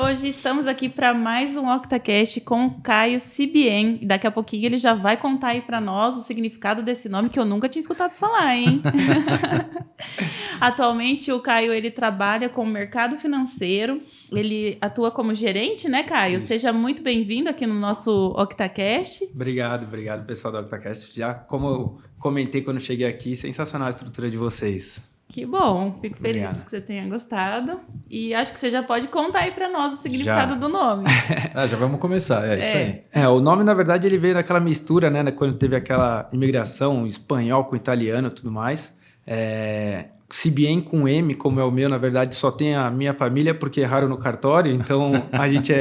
hoje estamos aqui para mais um OctaCast com o Caio Sibien. Daqui a pouquinho ele já vai contar aí para nós o significado desse nome que eu nunca tinha escutado falar, hein? Atualmente o Caio ele trabalha com o mercado financeiro, ele atua como gerente, né, Caio? Isso. Seja muito bem-vindo aqui no nosso OctaCast. Obrigado pessoal do OctaCast. Já como eu comentei quando cheguei aqui, sensacional a estrutura de vocês. Que bom, fico feliz Obrigado. que você tenha gostado. E acho que você já pode contar aí para nós o significado do nome. Já vamos começar, isso aí. O nome, na verdade, ele veio daquela mistura, né? Quando teve aquela imigração espanhol com italiano e tudo mais. Sibien com M, como é o meu, na verdade, só tem a minha família porque erraram no cartório, então a gente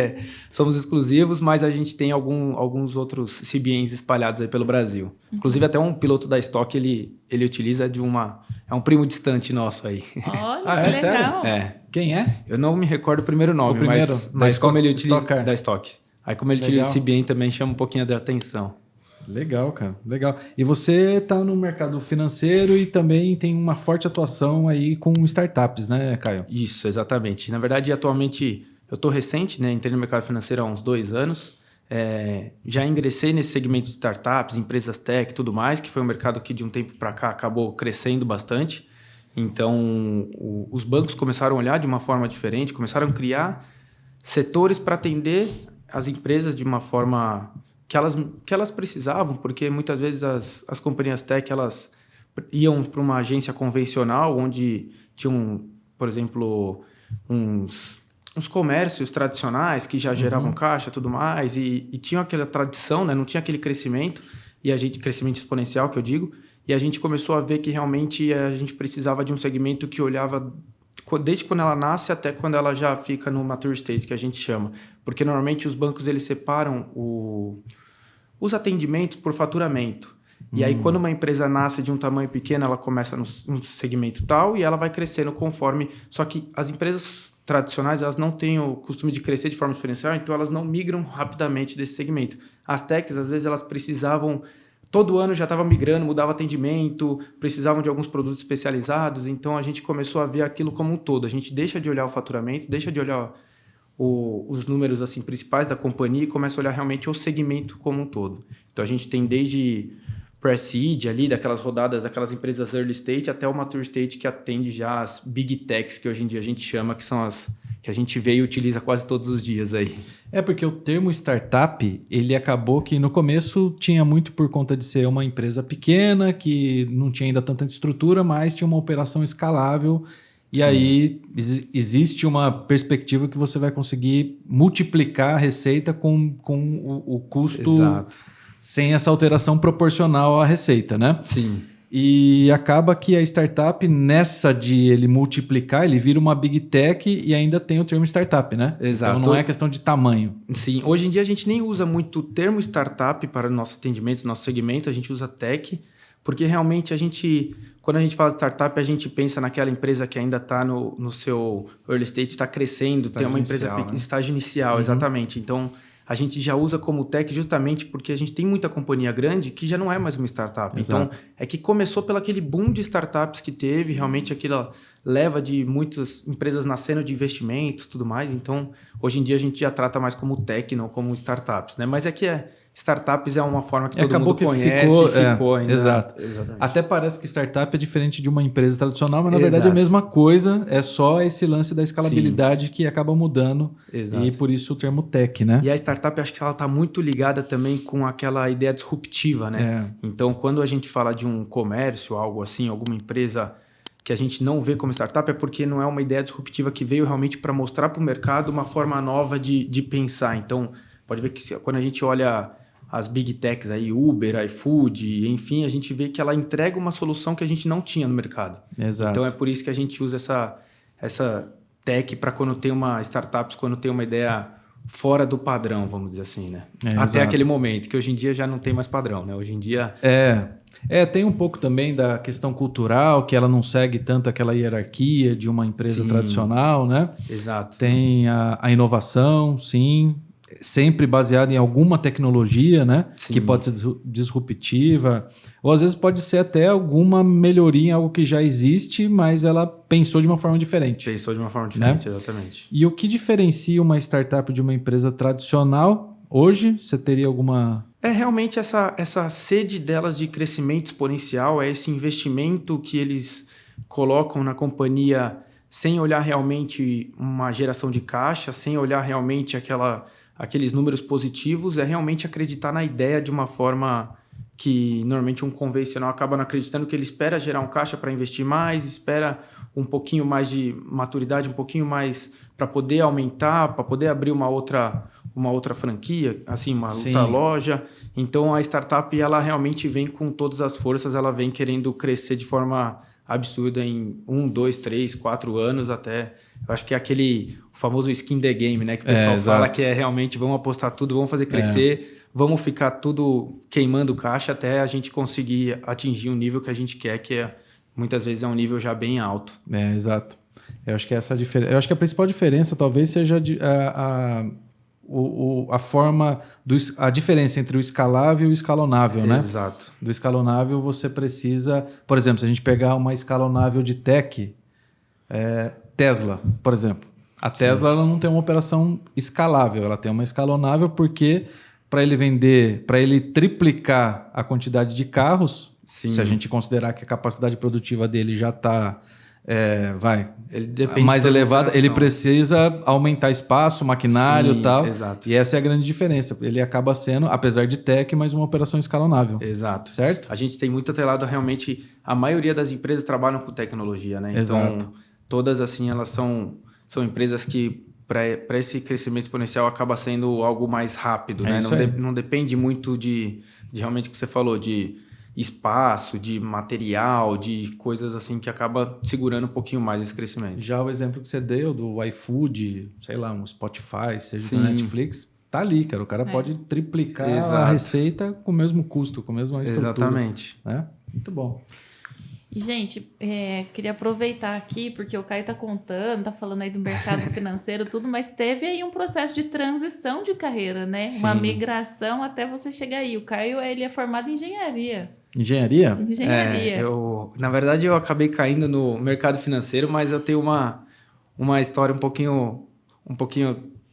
somos exclusivos, mas a gente tem alguns outros Sibiens espalhados aí pelo Brasil. Inclusive até um piloto da Stock, ele utiliza é um primo distante nosso aí. Olha, que legal. Sério? Quem é? Eu não me recordo o primeiro nome, mas como ele utiliza da Stock. Aí como ele utiliza o Sibien também chama um pouquinho de atenção. Legal, cara, legal. E você está no mercado financeiro e também tem uma forte atuação aí com startups, né, Caio? Isso, exatamente. Na verdade, atualmente, eu estou recente, né? Entrei no mercado financeiro há uns 2 anos. Já ingressei nesse segmento de startups, empresas tech e tudo mais, que foi um mercado que de um tempo para cá acabou crescendo bastante. Então, os bancos começaram a olhar de uma forma diferente, começaram a criar setores para atender as empresas de uma forma que elas precisavam, porque muitas vezes as companhias tech elas iam para uma agência convencional onde tinham, por exemplo, uns comércios tradicionais que já geravam caixa e tudo mais, e tinham aquela tradição, né? Não tinha aquele crescimento, crescimento exponencial que eu digo, e a gente começou a ver que realmente a gente precisava de um segmento que olhava desde quando ela nasce até quando ela já fica no mature state, que a gente chama. Porque normalmente os bancos eles separam os atendimentos por faturamento. E aí quando uma empresa nasce de um tamanho pequeno, ela começa num segmento tal e ela vai crescendo conforme... Só que as empresas tradicionais, elas não têm o costume de crescer de forma exponencial, então elas não migram rapidamente desse segmento. As techs, às vezes, elas precisavam... Todo ano já estava migrando, mudava atendimento, precisavam de alguns produtos especializados, então a gente começou a ver aquilo como um todo. A gente deixa de olhar o faturamento, deixa de olhar os números assim, principais da companhia e começa a olhar realmente o segmento como um todo. Então a gente tem desde pre-seed ali, daquelas rodadas, daquelas empresas early stage, até o mature stage que atende já as big techs, que hoje em dia a gente chama, que são as que a gente vê e utiliza quase todos os dias aí. Porque o termo startup, ele acabou que no começo tinha muito por conta de ser uma empresa pequena, que não tinha ainda tanta estrutura, mas tinha uma operação escalável. E aí existe uma perspectiva que você vai conseguir multiplicar a receita com o custo. Exato. Sem essa alteração proporcional à receita, né? Sim. E acaba que a startup, nessa de ele multiplicar, ele vira uma big tech e ainda tem o termo startup, né? Exato. Então não é questão de tamanho. Sim, hoje em dia a gente nem usa muito o termo startup para o nosso atendimento, nosso segmento, a gente usa tech, porque realmente quando a gente fala de startup, a gente pensa naquela empresa que ainda está no seu early stage, está crescendo, Estágio tem uma empresa inicial, pequena, né? estágio inicial, exatamente. Então, a gente já usa como tech justamente porque a gente tem muita companhia grande que já não é mais uma startup. Exato. Então, é que começou pelo aquele boom de startups que teve, realmente aquela leva de muitas empresas nascendo de investimentos e tudo mais. Então, hoje em dia a gente já trata mais como tech, não como startups, né? Mas startups é uma forma que todo mundo conhece e ficou ainda. Exato. Exatamente. Até parece que startup é diferente de uma empresa tradicional, mas na Exato. verdade é a mesma coisa, é só esse lance da escalabilidade que acaba mudando. Exato. E por isso o termo tech, né? E a startup, acho que ela está muito ligada também com aquela ideia disruptiva, né? Então, quando a gente fala de um comércio, algo assim, alguma empresa que a gente não vê como startup, é porque não é uma ideia disruptiva que veio realmente para mostrar para o mercado uma forma nova de pensar. Então, pode ver que quando a gente olha as big techs aí, Uber, iFood, enfim, a gente vê que ela entrega uma solução que a gente não tinha no mercado. Exato. Então é por isso que a gente usa essa tech para quando tem quando tem uma ideia fora do padrão, vamos dizer assim, né? Até exato. aquele momento, que hoje em dia já não tem mais padrão, né? Hoje em dia... Tem um pouco também da questão cultural, que ela não segue tanto aquela hierarquia de uma empresa tradicional, né? Exato. Tem a inovação, sim. sempre baseada em alguma tecnologia, né? Sim. Que pode ser disruptiva, ou às vezes pode ser até alguma melhoria em algo que já existe, mas ela pensou de uma forma diferente. Pensou de uma forma diferente, exatamente. E o que diferencia uma startup de uma empresa tradicional hoje? Você teria alguma... É realmente essa sede delas de crescimento exponencial, é esse investimento que eles colocam na companhia sem olhar realmente uma geração de caixa, sem olhar realmente aqueles números positivos, é realmente acreditar na ideia de uma forma que normalmente um convencional acaba não acreditando, que ele espera gerar um caixa para investir mais, espera um pouquinho mais de maturidade, um pouquinho mais para poder aumentar, para poder abrir uma outra franquia, assim, uma outra loja. Então, a startup, ela realmente vem com todas as forças, ela vem querendo crescer de forma absurda em 1, 2, 3, 4 anos até... Eu acho que é aquele famoso skin the game, né? Que o pessoal fala que é realmente vamos apostar tudo, vamos fazer crescer, vamos ficar tudo queimando caixa até a gente conseguir atingir um nível que a gente quer, que muitas vezes é um nível já bem alto. Exato. Eu acho que essa diferença. Eu acho que a principal diferença talvez seja a forma a diferença entre o escalável e o escalonável, né? Exato. Do escalonável você precisa, por exemplo, se a gente pegar uma escalonável de tech, Tesla, por exemplo. A Tesla ela não tem uma operação escalável, ela tem uma escalonável porque para ele triplicar a quantidade de carros, se a gente considerar que a capacidade produtiva dele já está mais elevada, ele precisa aumentar espaço, maquinário e tal. Exato. E essa é a grande diferença. Ele acaba sendo, apesar de tech, mas uma operação escalonável. Exato. Certo? A gente tem muito atrelado realmente... A maioria das empresas trabalham com tecnologia, né? Exato. Então, todas assim, elas são empresas que para esse crescimento exponencial acaba sendo algo mais rápido, né? Não depende muito de realmente o que você falou, de espaço, de material, de coisas assim que acaba segurando um pouquinho mais esse crescimento. Já o exemplo que você deu do iFood, sei lá, um Spotify, seja da Netflix, tá ali, cara. O cara pode triplicar a receita com o mesmo custo, com a mesma estrutura. Exatamente. Né? Muito bom. E, gente, queria aproveitar aqui, porque o Caio tá contando, tá falando aí do mercado financeiro, tudo, mas teve aí um processo de transição de carreira, né? Sim. Uma migração até você chegar aí. O Caio, ele é formado em engenharia. Engenharia? Engenharia. Na verdade, eu acabei caindo no mercado financeiro, mas eu tenho uma história um pouquinho...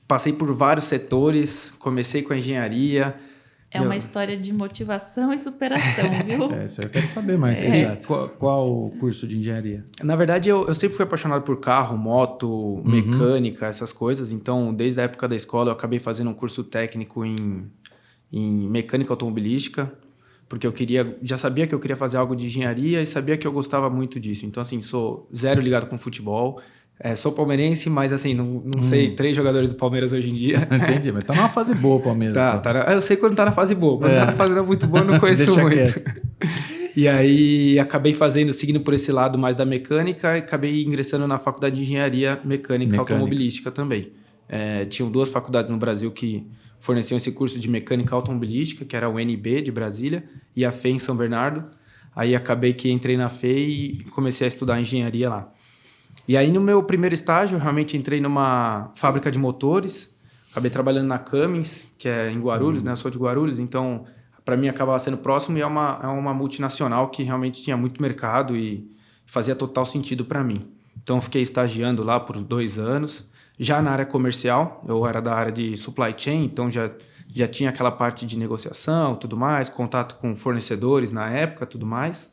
Passei por vários setores, comecei com a engenharia... É uma história de motivação e superação, viu? Isso eu quero saber mais. Qual o curso de engenharia? Na verdade, eu sempre fui apaixonado por carro, moto, mecânica, essas coisas. Então, desde a época da escola, eu acabei fazendo um curso técnico em mecânica automobilística, porque já sabia que eu queria fazer algo de engenharia e sabia que eu gostava muito disso. Então, assim, sou zero ligado com futebol. Sou palmeirense, mas assim, não sei 3 jogadores do Palmeiras hoje em dia. Entendi, mas tá numa fase boa o Palmeiras. Eu sei quando tá na fase boa. Quando tá na fase não muito boa, eu não conheço muito. E aí, acabei seguindo por esse lado mais da mecânica e acabei ingressando na faculdade de engenharia mecânica automobilística também. Tinham 2 faculdades no Brasil que forneciam esse curso de mecânica automobilística, que era o UNB de Brasília e a FE em São Bernardo. Aí acabei que entrei na FE e comecei a estudar engenharia lá. E aí, no meu primeiro estágio, realmente entrei numa fábrica de motores. Acabei trabalhando na Cummins, que é em Guarulhos, né? Eu sou de Guarulhos, então, para mim, acabava sendo próximo. E é uma multinacional que realmente tinha muito mercado e fazia total sentido para mim. Então, fiquei estagiando lá por 2 anos. Já na área comercial, eu era da área de supply chain, então já tinha aquela parte de negociação, tudo mais, contato com fornecedores na época, tudo mais.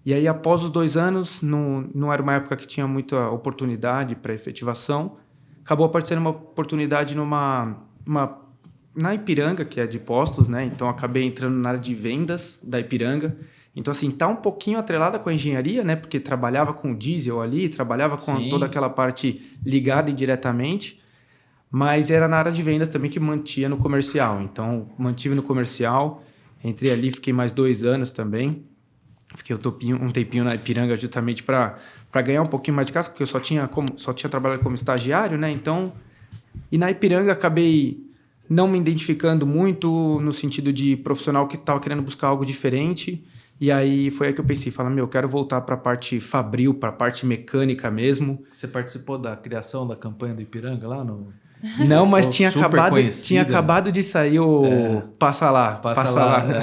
E aí, após os 2 anos, não era uma época que tinha muita oportunidade para efetivação. Acabou aparecendo uma oportunidade na Ipiranga, que é de postos, né? Então, acabei entrando na área de vendas da Ipiranga. Então, assim, tá um pouquinho atrelada com a engenharia, né? Porque trabalhava com diesel ali, trabalhava com toda aquela parte ligada indiretamente. Mas era na área de vendas também que mantia no comercial. Então, mantive no comercial. Entrei ali, fiquei mais 2 anos também. Fiquei um tempinho na Ipiranga justamente para ganhar um pouquinho mais de casca, porque eu só tinha trabalhado como estagiário, né? Então, e na Ipiranga acabei não me identificando muito no sentido de profissional que estava querendo buscar algo diferente. E aí foi aí que eu pensei, eu quero voltar para a parte fabril, para a parte mecânica mesmo. Você participou da criação da campanha do Ipiranga lá no Não, mas Ficou super conhecida. tinha acabado de sair o Passa Lá.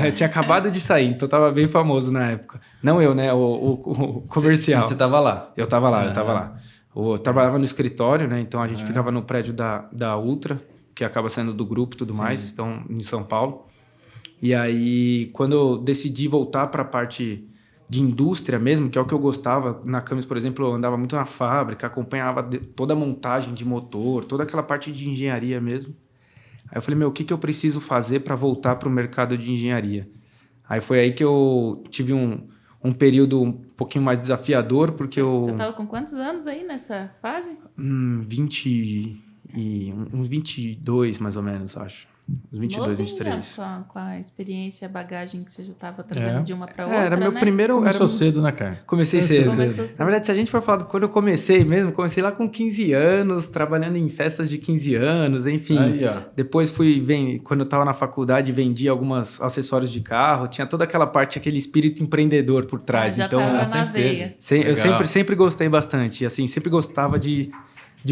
É. Tinha acabado de sair, então tava bem famoso na época. Não eu, né? O comercial. Você tava lá. Eu tava lá. Eu trabalhava no escritório, né? Então a gente ficava no prédio da Ultra, que acaba sendo do grupo e tudo mais, então em São Paulo. E aí, quando eu decidi voltar para a parte de indústria mesmo, que é o que eu gostava, na Camis, por exemplo, eu andava muito na fábrica, acompanhava toda a montagem de motor, toda aquela parte de engenharia mesmo. Aí eu falei, meu, o que eu preciso fazer para voltar para o mercado de engenharia? Aí foi aí que eu tive um período um pouquinho mais desafiador, porque Você estava com quantos anos aí nessa fase? 22, mais ou menos, acho. Uns 22, Novinha, 23. com a experiência, a bagagem que você já estava trazendo de uma para outra, Era meu né? primeiro... Começou cedo, né, cara? Comecei cedo. Começou cedo. Na verdade, se a gente for falar quando eu comecei mesmo, comecei lá com 15 anos, trabalhando em festas de 15 anos, enfim. Aí, ó. Depois quando eu estava na faculdade, vendi alguns acessórios de carro, tinha toda aquela parte, aquele espírito empreendedor por trás. Já Então, estava na sempre veia. eu Legal. sempre gostei bastante, assim, sempre gostava de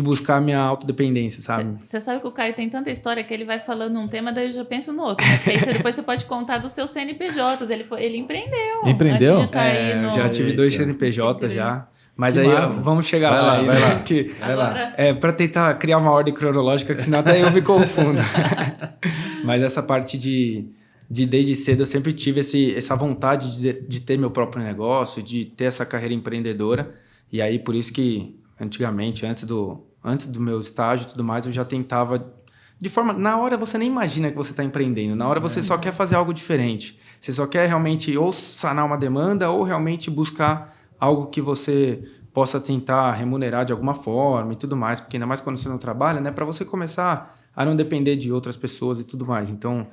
buscar a minha autodependência, sabe? Você sabe que o Caio tem tanta história que ele vai falando um tema, daí eu já penso no outro. Né? Porque aí depois você pode contar dos seus CNPJs. Ele empreendeu. Empreendeu? Antes de tá aí no... Eu já tive 2 Eita. CNPJ já. Mas Que aí massa. vamos chegar Vai lá. lá, aí, vai né? lá. Que, Agora, para tentar criar uma ordem cronológica, que senão até eu me confundo. Mas essa parte de desde cedo eu sempre tive essa vontade de ter meu próprio negócio, de ter essa carreira empreendedora. E aí por isso que antigamente, antes do meu estágio e tudo mais, eu já tentava de forma... Na hora você nem imagina que você está empreendendo. Na hora você só quer fazer algo diferente. Você só quer realmente ou sanar uma demanda ou realmente buscar algo que você possa tentar remunerar de alguma forma e tudo mais. Porque ainda mais quando você não trabalha, né? Para você começar a não depender de outras pessoas e tudo mais. Então,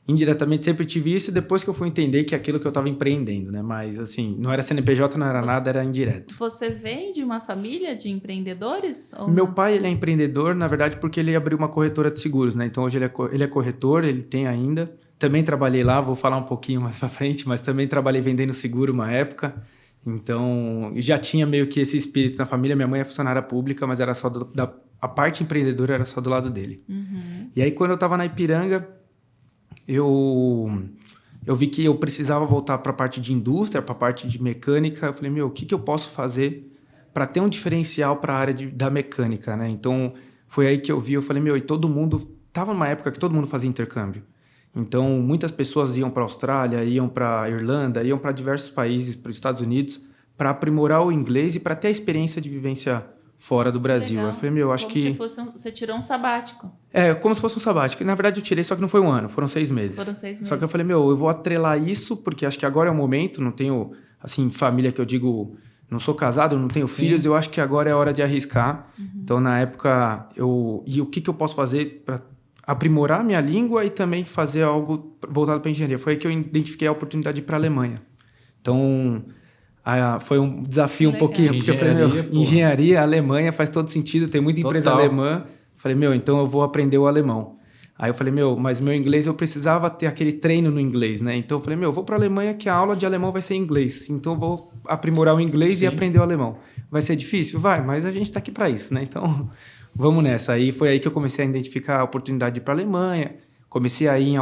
indiretamente sempre tive isso depois que eu fui entender que é aquilo que eu estava empreendendo, né? Mas, assim, não era CNPJ, não era nada, era indireto. você vem de uma família de empreendedores? Ou Meu não? pai, ele é empreendedor, na verdade, porque ele abriu uma corretora de seguros, né? Então, hoje ele é corretor, ele tem ainda. Também trabalhei lá, vou falar um pouquinho mais pra frente, mas também trabalhei vendendo seguro uma época. Então, já tinha meio que esse espírito na família. Minha mãe é funcionária pública, mas era só a parte empreendedora era só do lado dele. Uhum. E aí, quando eu estava na Ipiranga, eu vi que eu precisava voltar para a parte de indústria, para a parte de mecânica. Eu falei, meu, o que eu posso fazer para ter um diferencial para a área da mecânica, né? Então, foi aí que eu falei, meu, e todo mundo... Tava numa época que todo mundo fazia intercâmbio. Então, muitas pessoas iam para a Austrália, iam para a Irlanda, iam para diversos países, para os Estados Unidos, para aprimorar o inglês e para ter a experiência de vivência fora do Brasil. Legal. Eu falei, meu, acho Como que... se fosse você tirou um sabático. É, como se fosse um sabático. Na verdade, eu tirei, só que não foi um ano, foram 6 meses. Foram 6 meses. Só que eu falei, meu, eu vou atrelar isso, porque acho que agora é o momento, não tenho, assim, família que eu digo, não sou casado, não tenho filhos, eu acho que agora é a hora de arriscar. Então, na época, e o que eu posso fazer para aprimorar a minha língua e também fazer algo voltado para engenharia? Foi aí que eu identifiquei a oportunidade de ir para a Alemanha. Então... foi um desafio um Legal. pouquinho, porque eu falei, meu, engenharia, Alemanha faz todo sentido, tem muita empresa Total. alemã. Falei, meu, então eu vou aprender o alemão. Aí eu falei, meu, mas meu inglês eu precisava ter aquele treino no inglês, né? Então eu falei, meu, eu vou para a Alemanha que a aula de alemão vai ser em inglês. Então eu vou aprimorar o inglês e aprender o alemão. Vai ser difícil? Vai, mas a gente está aqui para isso, né? Então vamos nessa. Aí foi aí que eu comecei a identificar a oportunidade de ir para a Alemanha. Comecei a ir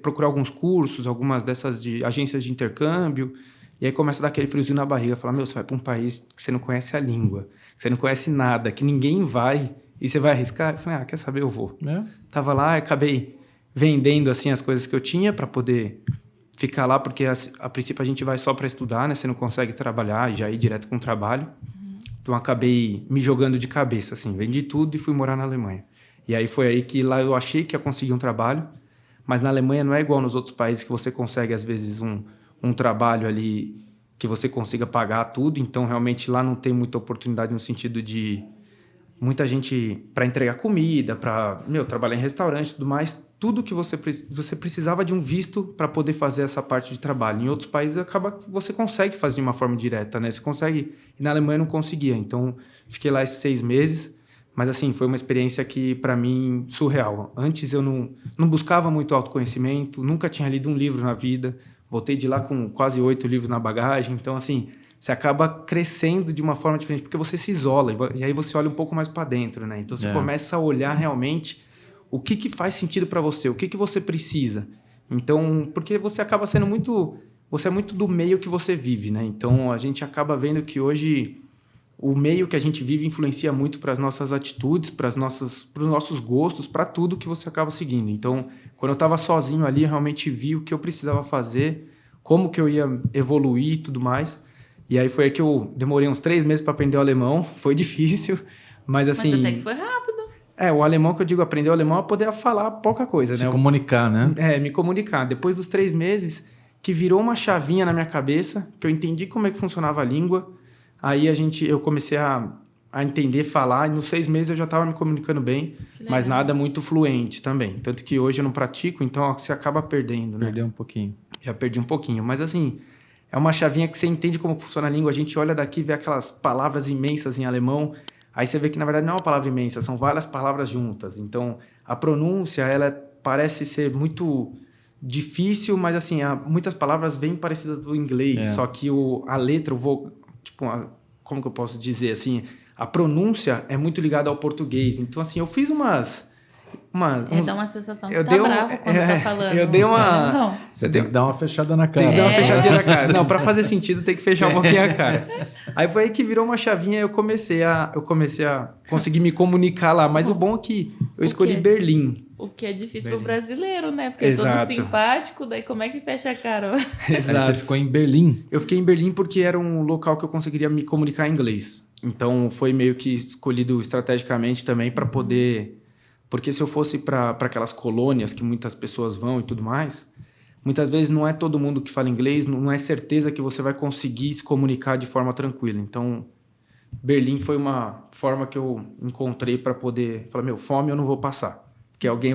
procurar alguns cursos, algumas dessas de agências de intercâmbio. E aí começa a dar aquele friozinho na barriga, falar, meu, você vai para um país que você não conhece a língua, que você não conhece nada, que ninguém vai, e você vai arriscar? Eu falei, quer saber, eu vou. Tava lá, acabei vendendo, assim, as coisas que eu tinha para poder ficar lá, porque a princípio a gente vai só para estudar, né? Você não consegue trabalhar e já ir direto com o trabalho. Então acabei me jogando de cabeça, assim, vendi tudo e fui morar na Alemanha. E aí foi aí que lá eu achei que ia conseguir um trabalho, mas na Alemanha não é igual nos outros países que você consegue, às vezes, um trabalho ali que você consiga pagar tudo. Então, realmente, lá não tem muita oportunidade no sentido de muita gente para entregar comida, para trabalhar em restaurante e tudo mais. Tudo que você precisava de um visto para poder fazer essa parte de trabalho. Em outros países, acaba que você consegue fazer de uma forma direta, né? Você consegue... E na Alemanha, eu não conseguia. Então, fiquei lá esses 6 meses. Mas, assim, foi uma experiência que, para mim, surreal. Antes, eu não buscava muito autoconhecimento, nunca tinha lido um livro na vida. Voltei de lá com quase 8 livros na bagagem. Então, assim, você acaba crescendo de uma forma diferente, porque você se isola, e aí você olha um pouco mais para dentro, né? Então você começa a olhar realmente o que faz sentido para você, o que você precisa. Então, porque você acaba sendo você é muito do meio que você vive, né? Então a gente acaba vendo que hoje o meio que a gente vive influencia muito para as nossas atitudes, para os nossos gostos, para tudo que você acaba seguindo. Então, quando eu estava sozinho ali, eu realmente vi o que eu precisava fazer, como que eu ia evoluir e tudo mais. E aí foi aí que eu demorei uns 3 meses para aprender o alemão. Foi difícil, mas assim... Mas até que foi rápido. O alemão que eu digo, aprender o alemão é poder falar pouca coisa, né? Se comunicar, né? Me comunicar. Depois dos 3 meses, que virou uma chavinha na minha cabeça, que eu entendi como é que funcionava a língua. Aí eu comecei a entender, falar, e nos 6 meses eu já estava me comunicando bem, mas nada muito fluente também. Tanto que hoje eu não pratico, então você acaba perdendo, né? Perdeu um pouquinho. Já perdi um pouquinho, mas assim... É uma chavinha que você entende como funciona a língua. A gente olha daqui e vê aquelas palavras imensas em alemão. Aí você vê que, na verdade, não é uma palavra imensa. São várias palavras juntas. Então, a pronúncia, ela parece ser muito difícil, mas, assim, muitas palavras vêm parecidas do inglês. Só que a letra, como que eu posso dizer, assim... A pronúncia é muito ligada ao português. Então, assim, eu fiz dá uma sensação que tá bravo quando tá falando. Eu dei uma... Você tem que dar uma fechada na cara. Tem que dar uma fechadinha na cara. Não, para fazer sentido tem que fechar um pouquinho a cara. Aí foi aí que virou uma chavinha e eu comecei a conseguir me comunicar lá. Mas o bom é que eu escolhi Berlim. O que é difícil pro brasileiro, né? Porque é todo simpático, daí como é que fecha a cara? Exato. Você ficou em Berlim? Eu fiquei em Berlim porque era um local que eu conseguiria me comunicar em inglês. Então foi meio que escolhido estrategicamente também para poder... Porque se eu fosse para aquelas colônias que muitas pessoas vão e tudo mais, muitas vezes não é todo mundo que fala inglês, não é certeza que você vai conseguir se comunicar de forma tranquila. Então, Berlim foi uma forma que eu encontrei para poder falar, fome eu não vou passar. Porque alguém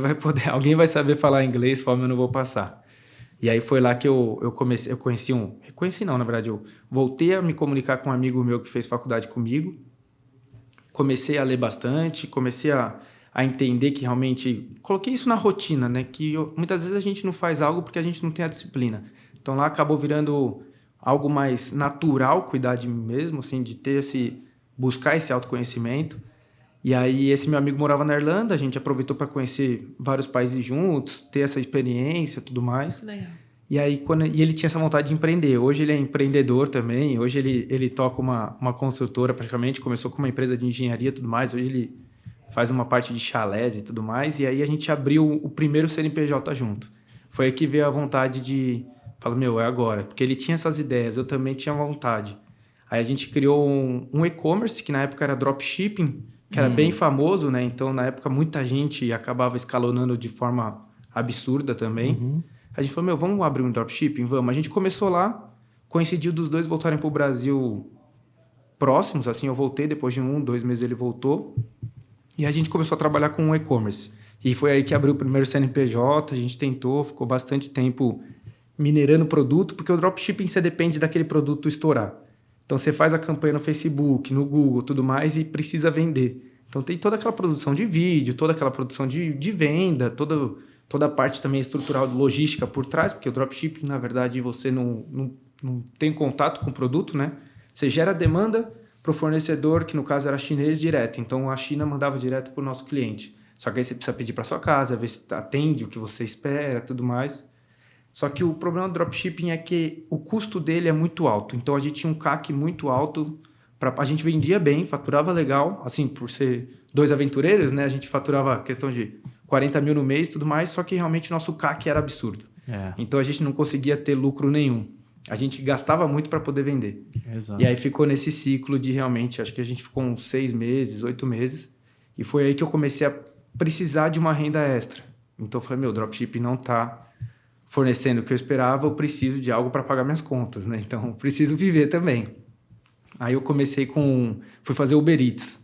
vai saber falar inglês, fome eu não vou passar. E aí foi lá que eu voltei a me comunicar com um amigo meu que fez faculdade comigo, comecei a ler bastante, comecei a entender que realmente... Coloquei isso na rotina, né? Que muitas vezes a gente não faz algo porque a gente não tem a disciplina. Então lá acabou virando algo mais natural, cuidar de mim mesmo, assim, de buscar esse autoconhecimento. E aí esse meu amigo morava na Irlanda, a gente aproveitou para conhecer vários países juntos, ter essa experiência e tudo mais. Legal. E aí ele tinha essa vontade de empreender. Hoje ele é empreendedor também, hoje ele toca uma construtora praticamente, começou com uma empresa de engenharia e tudo mais, hoje ele faz uma parte de chalés e tudo mais, e aí a gente abriu o primeiro CNPJ junto. Foi aí que veio a vontade de falar, é agora, porque ele tinha essas ideias, eu também tinha vontade. Aí a gente criou um e-commerce, que na época era dropshipping, que era bem famoso, né? Então, na época, muita gente acabava escalonando de forma absurda também. A gente falou, vamos abrir um dropshipping? Vamos. A gente começou lá, coincidiu dos dois voltarem para o Brasil próximos, assim, eu voltei, depois de 2 meses ele voltou, e a gente começou a trabalhar com o e-commerce. E foi aí que abriu o primeiro CNPJ, a gente tentou, ficou bastante tempo minerando o produto, porque o dropshipping você depende daquele produto estourar. Então você faz a campanha no Facebook, no Google, tudo mais, e precisa vender. Então tem toda aquela produção de vídeo, toda aquela produção de venda, toda a parte também estrutural de logística por trás, porque o dropshipping, na verdade, você não tem contato com o produto, né? Você gera demanda para o fornecedor, que no caso era chinês, direto. Então a China mandava direto para o nosso cliente. Só que aí você precisa pedir para sua casa, ver se atende o que você espera, tudo mais. Só que o problema do dropshipping é que o custo dele é muito alto. Então a gente tinha um CAC muito alto. A gente vendia bem, faturava legal. Assim, por ser 2 aventureiros, né? A gente faturava questão de 40 mil no mês e tudo mais. Só que realmente o nosso CAC era absurdo. Então a gente não conseguia ter lucro nenhum. A gente gastava muito para poder vender. Exato. E aí ficou nesse ciclo de realmente... Acho que a gente ficou uns 6 meses, 8 meses. E foi aí que eu comecei a precisar de uma renda extra. Então eu falei, o dropshipping não está fornecendo o que eu esperava, eu preciso de algo para pagar minhas contas, né? Então eu preciso viver também. Aí eu fui fazer Uber Eats.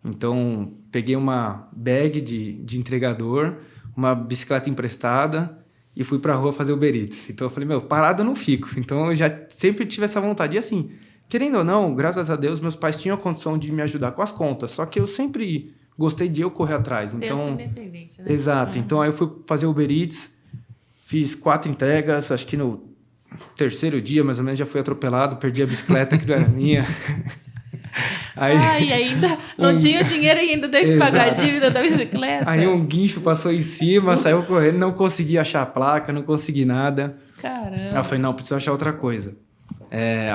Então peguei uma bag de entregador, uma bicicleta emprestada e fui para a rua fazer Uber Eats. Então eu falei, parado eu não fico. Então eu já sempre tive essa vontade. E assim, querendo ou não, graças a Deus, meus pais tinham a condição de me ajudar com as contas. Só que eu sempre gostei de eu correr atrás. Então, ter a sua independência, né? Exato. Então aí eu fui fazer Uber Eats, fiz 4 entregas, acho que no terceiro dia, mais ou menos, já fui atropelado, perdi a bicicleta que não era minha. E ainda não tinha o dinheiro ainda, teve que pagar a dívida da bicicleta. Aí um guincho passou em cima, saiu correndo, não consegui achar a placa, não consegui nada. Caramba. Aí eu falei, não, preciso achar outra coisa.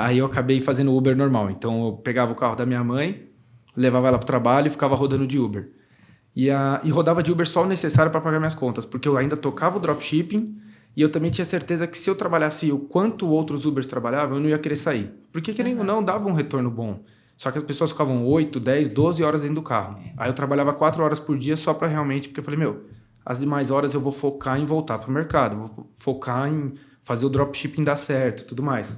Aí eu acabei fazendo Uber normal. Então eu pegava o carro da minha mãe, levava ela pro trabalho e ficava rodando de Uber. E rodava de Uber só o necessário para pagar minhas contas, porque eu ainda tocava o dropshipping e eu também tinha certeza que se eu trabalhasse o quanto outros Ubers trabalhavam, eu não ia querer sair. Porque querendo ou não, dava um retorno bom. Só que as pessoas ficavam 8, 10, 12 horas dentro do carro. Aí eu trabalhava 4 horas por dia só para realmente... Porque eu falei, as demais horas eu vou focar em voltar pro mercado. Vou focar em fazer o dropshipping dar certo e tudo mais.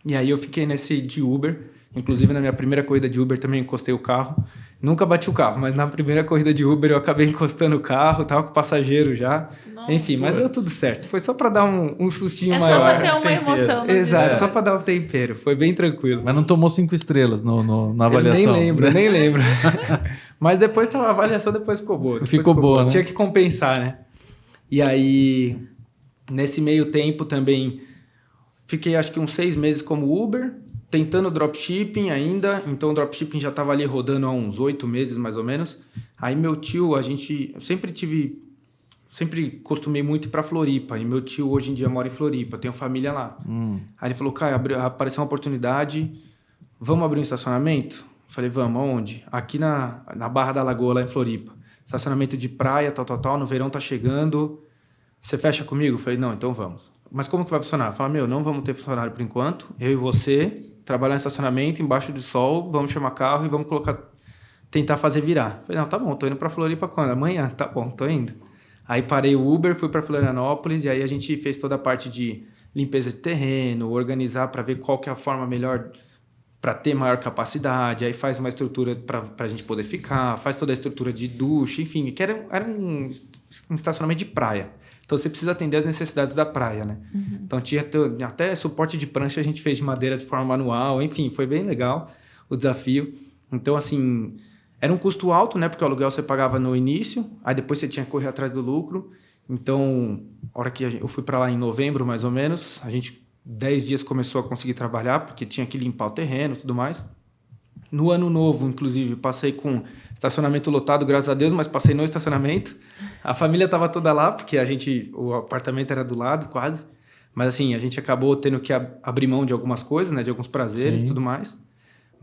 E aí eu fiquei nesse de Uber. Inclusive, na minha primeira corrida de Uber também encostei o carro. Nunca bati o carro, mas na primeira corrida de Uber eu acabei encostando o carro. Tava com o passageiro já. Nossa, enfim, mas deu tudo certo. Foi só para dar um sustinho maior. Só para ter uma emoção. Exato, só para dar um tempero. Foi bem tranquilo. Mas não tomou 5 estrelas na avaliação. Eu nem lembro. Mas depois a avaliação ficou boa. Ficou boa, né? Tinha que compensar, né? E aí, nesse meio tempo também, fiquei acho que uns 6 meses como Uber, tentando dropshipping ainda. Então o dropshipping já estava ali rodando há uns 8 meses mais ou menos. Aí meu tio, eu sempre costumei muito ir para Floripa. E meu tio hoje em dia mora em Floripa, eu tenho família lá. Aí ele falou, Caio, apareceu uma oportunidade, vamos abrir um estacionamento? Eu falei, vamos, aonde? Aqui na Barra da Lagoa, lá em Floripa. Estacionamento de praia, tal, no verão tá chegando. Você fecha comigo? Eu falei, não, então vamos. Mas como que vai funcionar? Eu falei, não vamos ter funcionário por enquanto. Eu e você, trabalhar em estacionamento, embaixo do sol, vamos chamar carro e vamos tentar fazer virar. Eu falei, não, tá bom, tô indo pra Floripa quando? Amanhã? Tá bom, tô indo. Aí parei o Uber, fui para Florianópolis e aí a gente fez toda a parte de limpeza de terreno, organizar para ver qual que é a forma melhor para ter maior capacidade. Aí faz uma estrutura para a gente poder ficar, faz toda a estrutura de ducha, enfim, que era um estacionamento de praia. Então você precisa atender as necessidades da praia, né? Então tinha até suporte de prancha a gente fez de madeira de forma manual, enfim, foi bem legal o desafio. Então, assim... Era um custo alto, né? Porque o aluguel você pagava no início, aí depois você tinha que correr atrás do lucro. Então, a hora que eu fui para lá em novembro, mais ou menos, a gente 10 dias começou a conseguir trabalhar, porque tinha que limpar o terreno e tudo mais. No ano novo, inclusive, passei com estacionamento lotado, graças a Deus, mas passei no estacionamento. A família estava toda lá, porque o apartamento era do lado, quase. Mas assim, a gente acabou tendo que abrir mão de algumas coisas, né? De alguns prazeres e tudo mais.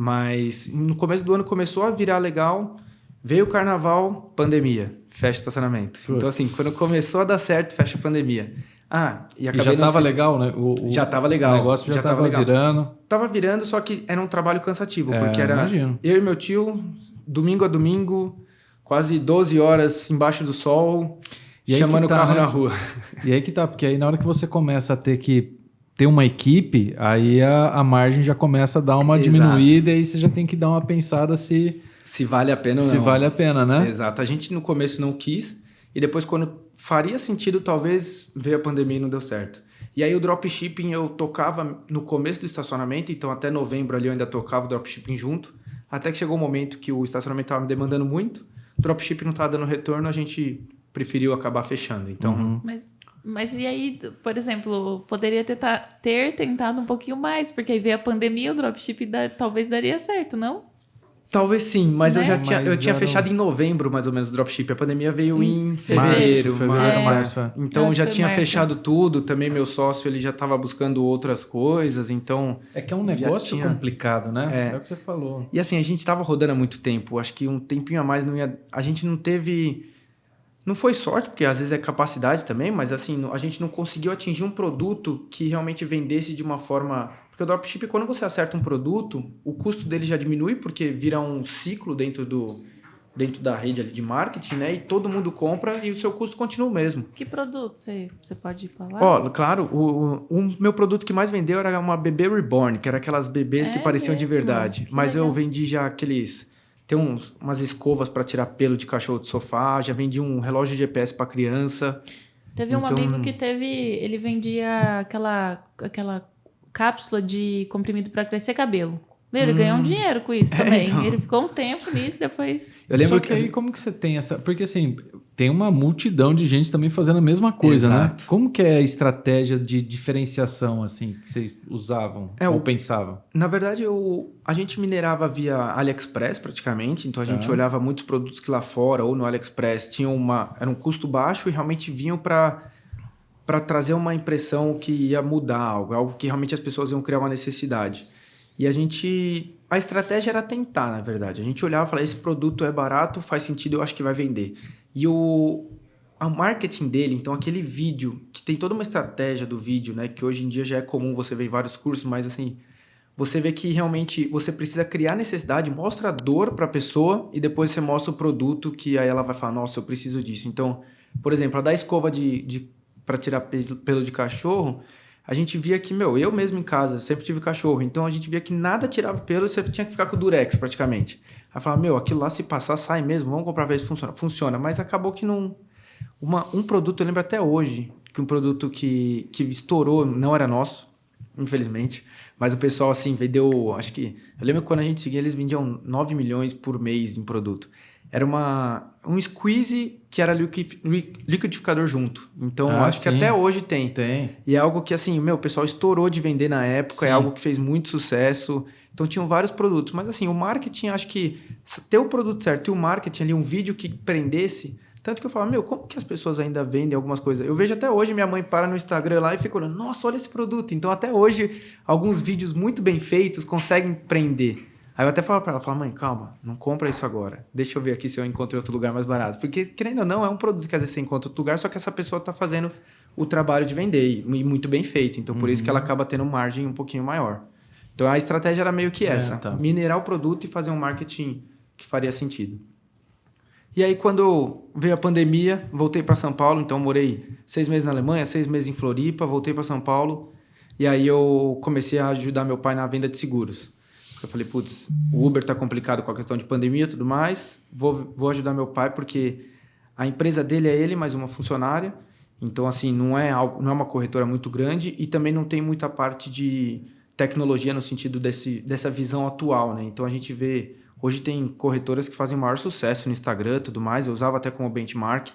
Mas no começo do ano começou a virar legal, veio o carnaval, pandemia, fecha estacionamento. Então assim, quando começou a dar certo, fecha a pandemia. E já estava legal, né? Já estava legal. O negócio já estava virando. Tava virando, só que era um trabalho cansativo, porque era imagino. Eu e meu tio, domingo a domingo, quase 12 horas embaixo do sol, chamando o carro, né? Na rua. E aí que tá, porque aí na hora que você começa a ter uma equipe, aí a margem já começa a dar uma diminuída e aí você já tem que dar uma pensada se vale a pena ou não. Se vale a pena, né? Exato. A gente no começo não quis e depois quando faria sentido, talvez veio a pandemia e não deu certo. E aí o dropshipping eu tocava no começo do estacionamento, então até novembro ali eu ainda tocava o dropshipping junto, até que chegou um momento que o estacionamento estava me demandando muito, o dropshipping não estava dando retorno, a gente preferiu acabar fechando. Então... Mas e aí, por exemplo, poderia ter tentado um pouquinho mais, porque aí veio a pandemia, o dropship talvez daria certo, não? Talvez sim, mas né? eu tinha fechado em novembro, mais ou menos, o dropship. A pandemia veio em fevereiro, março. Então já tinha fechado tudo. Também meu sócio ele já estava buscando outras coisas, então... É que é um negócio complicado, né? É o que você falou. E assim, a gente estava rodando há muito tempo. Acho que um tempinho a mais não ia... A gente não teve... Não foi sorte, porque às vezes é capacidade também, mas assim, a gente não conseguiu atingir um produto que realmente vendesse de uma forma... Porque o dropship, quando você acerta um produto, o custo dele já diminui, porque vira um ciclo dentro da rede ali de marketing, né? E todo mundo compra e o seu custo continua o mesmo. Que produto você pode falar? Claro, o meu produto que mais vendeu era uma bebê reborn, que era aquelas bebês que pareciam de verdade. Mas legal. Eu vendi já aqueles... Tem umas escovas para tirar pelo de cachorro de sofá, já vendi um relógio de GPS para criança. Teve um amigo que ele vendia aquela cápsula de comprimido para crescer cabelo. Ele ganhou um dinheiro com isso também. Então... Ele ficou um tempo nisso, depois... Eu lembro que aí como que você tem essa... Porque assim, tem uma multidão de gente também fazendo a mesma coisa, Exato. né? Como que é a estratégia de diferenciação, assim, que vocês usavam ou pensavam? Na verdade, a gente minerava via AliExpress praticamente, então a gente olhava muitos produtos que lá fora ou no AliExpress era um custo baixo e realmente vinham para trazer uma impressão que ia mudar algo que realmente as pessoas iam criar uma necessidade. E a estratégia era tentar, na verdade. A gente olhava e falava, esse produto é barato, faz sentido, eu acho que vai vender. E o marketing dele, então aquele vídeo, que tem toda uma estratégia do vídeo, né? Que hoje em dia já é comum você ver em vários cursos, mas assim, você vê que realmente você precisa criar necessidade, mostra a dor para a pessoa e depois você mostra o produto que aí ela vai falar, nossa, eu preciso disso. Então, por exemplo, a da escova para tirar pelo de cachorro, a gente via que, eu mesmo em casa, sempre tive cachorro, então a gente via que nada tirava pelo e você tinha que ficar com o Durex praticamente. Aí falava, aquilo lá se passar sai mesmo, vamos comprar pra ver se funciona. Funciona, mas acabou que não... Um produto, eu lembro até hoje, que um produto que estourou, não era nosso, infelizmente, mas o pessoal assim vendeu, acho que... Eu lembro que quando a gente seguia, eles vendiam 9 milhões por mês em produto. Era um squeeze que era liquidificador junto. Então, acho que até hoje tem. E é algo que, assim, o pessoal estourou de vender na época. Sim. É algo que fez muito sucesso. Então, tinham vários produtos. Mas, assim, o marketing, acho que ter o produto certo e o marketing ali, um vídeo que prendesse... Tanto que eu falo, como que as pessoas ainda vendem algumas coisas? Eu vejo até hoje, minha mãe para no Instagram lá e fica olhando, nossa, olha esse produto. Então, até hoje, alguns vídeos muito bem feitos conseguem prender. Aí eu até falo pra ela, mãe, calma, não compra isso agora. Deixa eu ver aqui se eu encontro em outro lugar mais barato. Porque, querendo ou não, é um produto que às vezes você encontra em outro lugar, só que essa pessoa tá fazendo o trabalho de vender e muito bem feito. Então, por isso que ela acaba tendo margem um pouquinho maior. Então, a estratégia era meio que essa. Minerar o produto e fazer um marketing que faria sentido. E aí, quando veio a pandemia, voltei para São Paulo. Então, morei 6 meses na Alemanha, 6 meses em Floripa, voltei para São Paulo. E aí, eu comecei a ajudar meu pai na venda de seguros. Eu falei, putz, o Uber tá complicado com a questão de pandemia e tudo mais, vou ajudar meu pai porque a empresa dele é ele mais uma funcionária, então assim, não é uma corretora muito grande e também não tem muita parte de tecnologia no sentido dessa visão atual, né? Então a gente vê, hoje tem corretoras que fazem maior sucesso no Instagram e tudo mais, eu usava até como benchmark,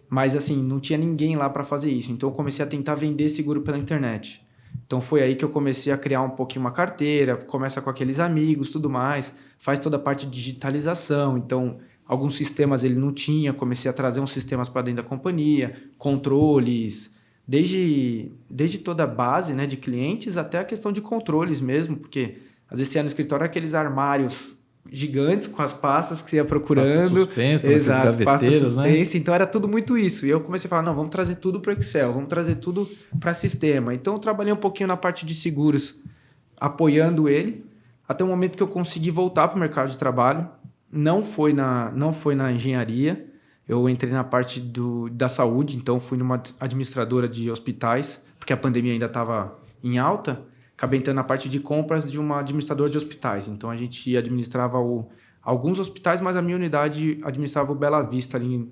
mas assim, não tinha ninguém lá para fazer isso, então eu comecei a tentar vender seguro pela internet. Então, foi aí que eu comecei a criar um pouquinho uma carteira, começa com aqueles amigos, tudo mais, faz toda a parte de digitalização. Então, alguns sistemas ele não tinha, comecei a trazer uns sistemas para dentro da companhia, controles, desde toda a base, né, de clientes até a questão de controles mesmo, porque às vezes você ia no escritório aqueles armários gigantes com as pastas que você ia procurando. Pasta suspensa, exato, pasta suspensa, né? Então era tudo muito isso. E eu comecei a falar, não, vamos trazer tudo para o Excel, vamos trazer tudo para sistema. Então eu trabalhei um pouquinho na parte de seguros, apoiando ele, até o momento que eu consegui voltar para o mercado de trabalho. Não foi na engenharia, eu entrei na parte da saúde, então fui numa administradora de hospitais, porque a pandemia ainda estava em alta. Acabei entrando na parte de compras de uma administradora de hospitais. Então, a gente administrava alguns hospitais, mas a minha unidade administrava o Bela Vista, ali em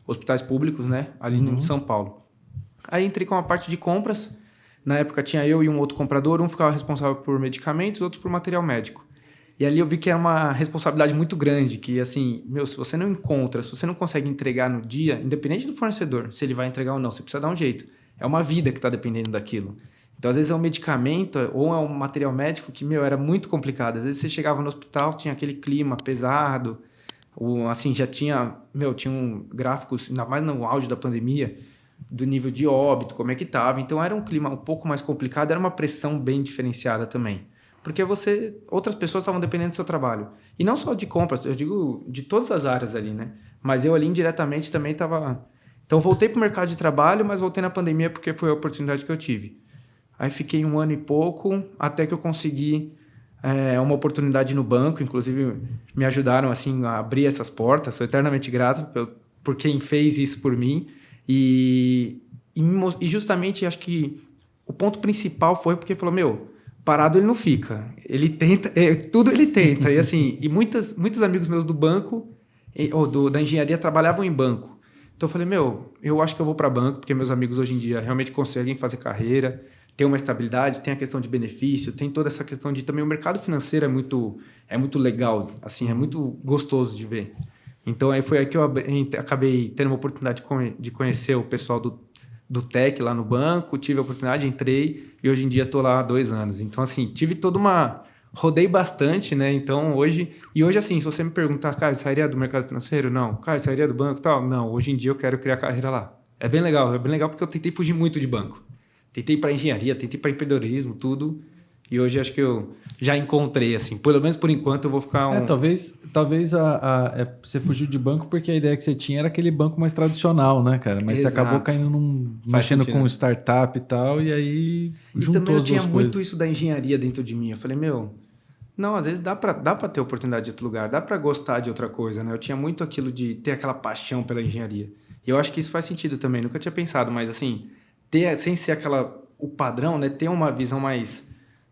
hospitais públicos, né? Ali em São Paulo. Aí, entrei com a parte de compras. Na época, tinha eu e um outro comprador. Um ficava responsável por medicamentos, outro por material médico. E ali eu vi que era uma responsabilidade muito grande, que assim, se você não encontra, se você não consegue entregar no dia, independente do fornecedor, se ele vai entregar ou não, você precisa dar um jeito. É uma vida que está dependendo daquilo. Então, às vezes é um medicamento ou é um material médico que, era muito complicado. Às vezes você chegava no hospital, tinha aquele clima pesado, assim, já tinha gráficos, ainda mais no auge da pandemia, do nível de óbito, como é que estava. Então, era um clima um pouco mais complicado, era uma pressão bem diferenciada também. Porque outras pessoas estavam dependendo do seu trabalho. E não só de compras, eu digo de todas as áreas ali, né? Mas eu ali indiretamente também estava... Então, voltei para o mercado de trabalho, mas voltei na pandemia porque foi a oportunidade que eu tive. Aí fiquei 1 ano e pouco, até que eu consegui uma oportunidade no banco. Inclusive, me ajudaram assim, a abrir essas portas. Sou eternamente grato por quem fez isso por mim. E justamente, acho que o ponto principal foi porque falou, parado ele não fica. Ele tenta, tudo ele tenta. E assim, muitos amigos meus do banco, ou da engenharia, trabalhavam em banco. Então eu falei, eu acho que eu vou para banco, porque meus amigos hoje em dia realmente conseguem fazer carreira, tem uma estabilidade, tem a questão de benefício, tem toda essa questão de também o mercado financeiro é muito legal, assim, é muito gostoso de ver. Então, aí foi aí que eu acabei tendo uma oportunidade de conhecer o pessoal do Tech lá no banco, tive a oportunidade, entrei e hoje em dia estou lá há 2 anos. Então, assim, tive toda uma... Rodei bastante, né? Então, hoje... E hoje, assim, se você me perguntar, cara, eu sairia do mercado financeiro? Não. Cara, eu sairia do banco e tal? Não. Hoje em dia eu quero criar carreira lá. É bem legal porque eu tentei fugir muito de banco. Tentei para engenharia, tentei para empreendedorismo, tudo. E hoje acho que eu já encontrei, assim. Pelo menos por enquanto eu vou ficar talvez você fugiu de banco porque a ideia que você tinha era aquele banco mais tradicional, né, cara? Mas Exato. Você acabou caindo mexendo com startup e tal, e aí juntou também eu as tinha duas muito coisas. isso da engenharia dentro de mim. Eu falei, não, às vezes dá para ter oportunidade de outro lugar, dá para gostar de outra coisa, né? Eu tinha muito aquilo de ter aquela paixão pela engenharia. E eu acho que isso faz sentido também. Nunca tinha pensado, mas assim, sem ser o padrão, né? Ter uma visão mais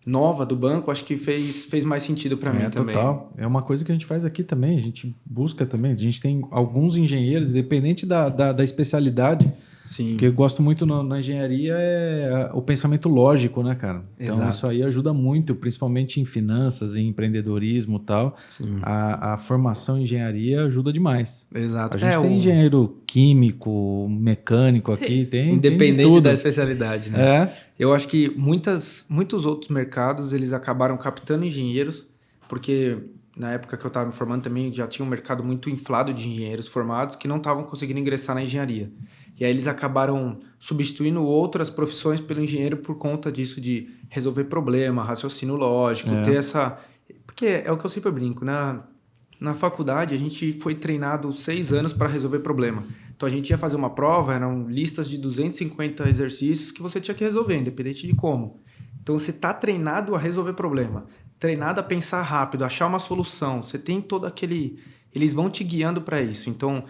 nova do banco, acho que fez mais sentido para mim também. Total. É uma coisa que a gente faz aqui também, a gente busca também. A gente tem alguns engenheiros, independente da especialidade. Sim. O que eu gosto muito na engenharia é o pensamento lógico, né, cara? Então, Exato. Isso aí ajuda muito, principalmente em finanças, em empreendedorismo e tal. Sim. A formação em engenharia ajuda demais. Exato. A gente tem engenheiro químico, mecânico aqui, tem independente tudo. da especialidade, né? É. Eu acho que muitos outros mercados, eles acabaram captando engenheiros, porque na época que eu estava me formando também já tinha um mercado muito inflado de engenheiros formados que não estavam conseguindo ingressar na engenharia. E aí eles acabaram substituindo outras profissões pelo engenheiro por conta disso de resolver problema, raciocínio lógico, ter essa... Porque é o que eu sempre brinco, né? Na faculdade a gente foi treinado 6 anos para resolver problema. Então a gente ia fazer uma prova, eram listas de 250 exercícios que você tinha que resolver, independente de como. Então você está treinado a resolver problema, treinado a pensar rápido, achar uma solução. Você tem todo aquele... Eles vão te guiando para isso. Então...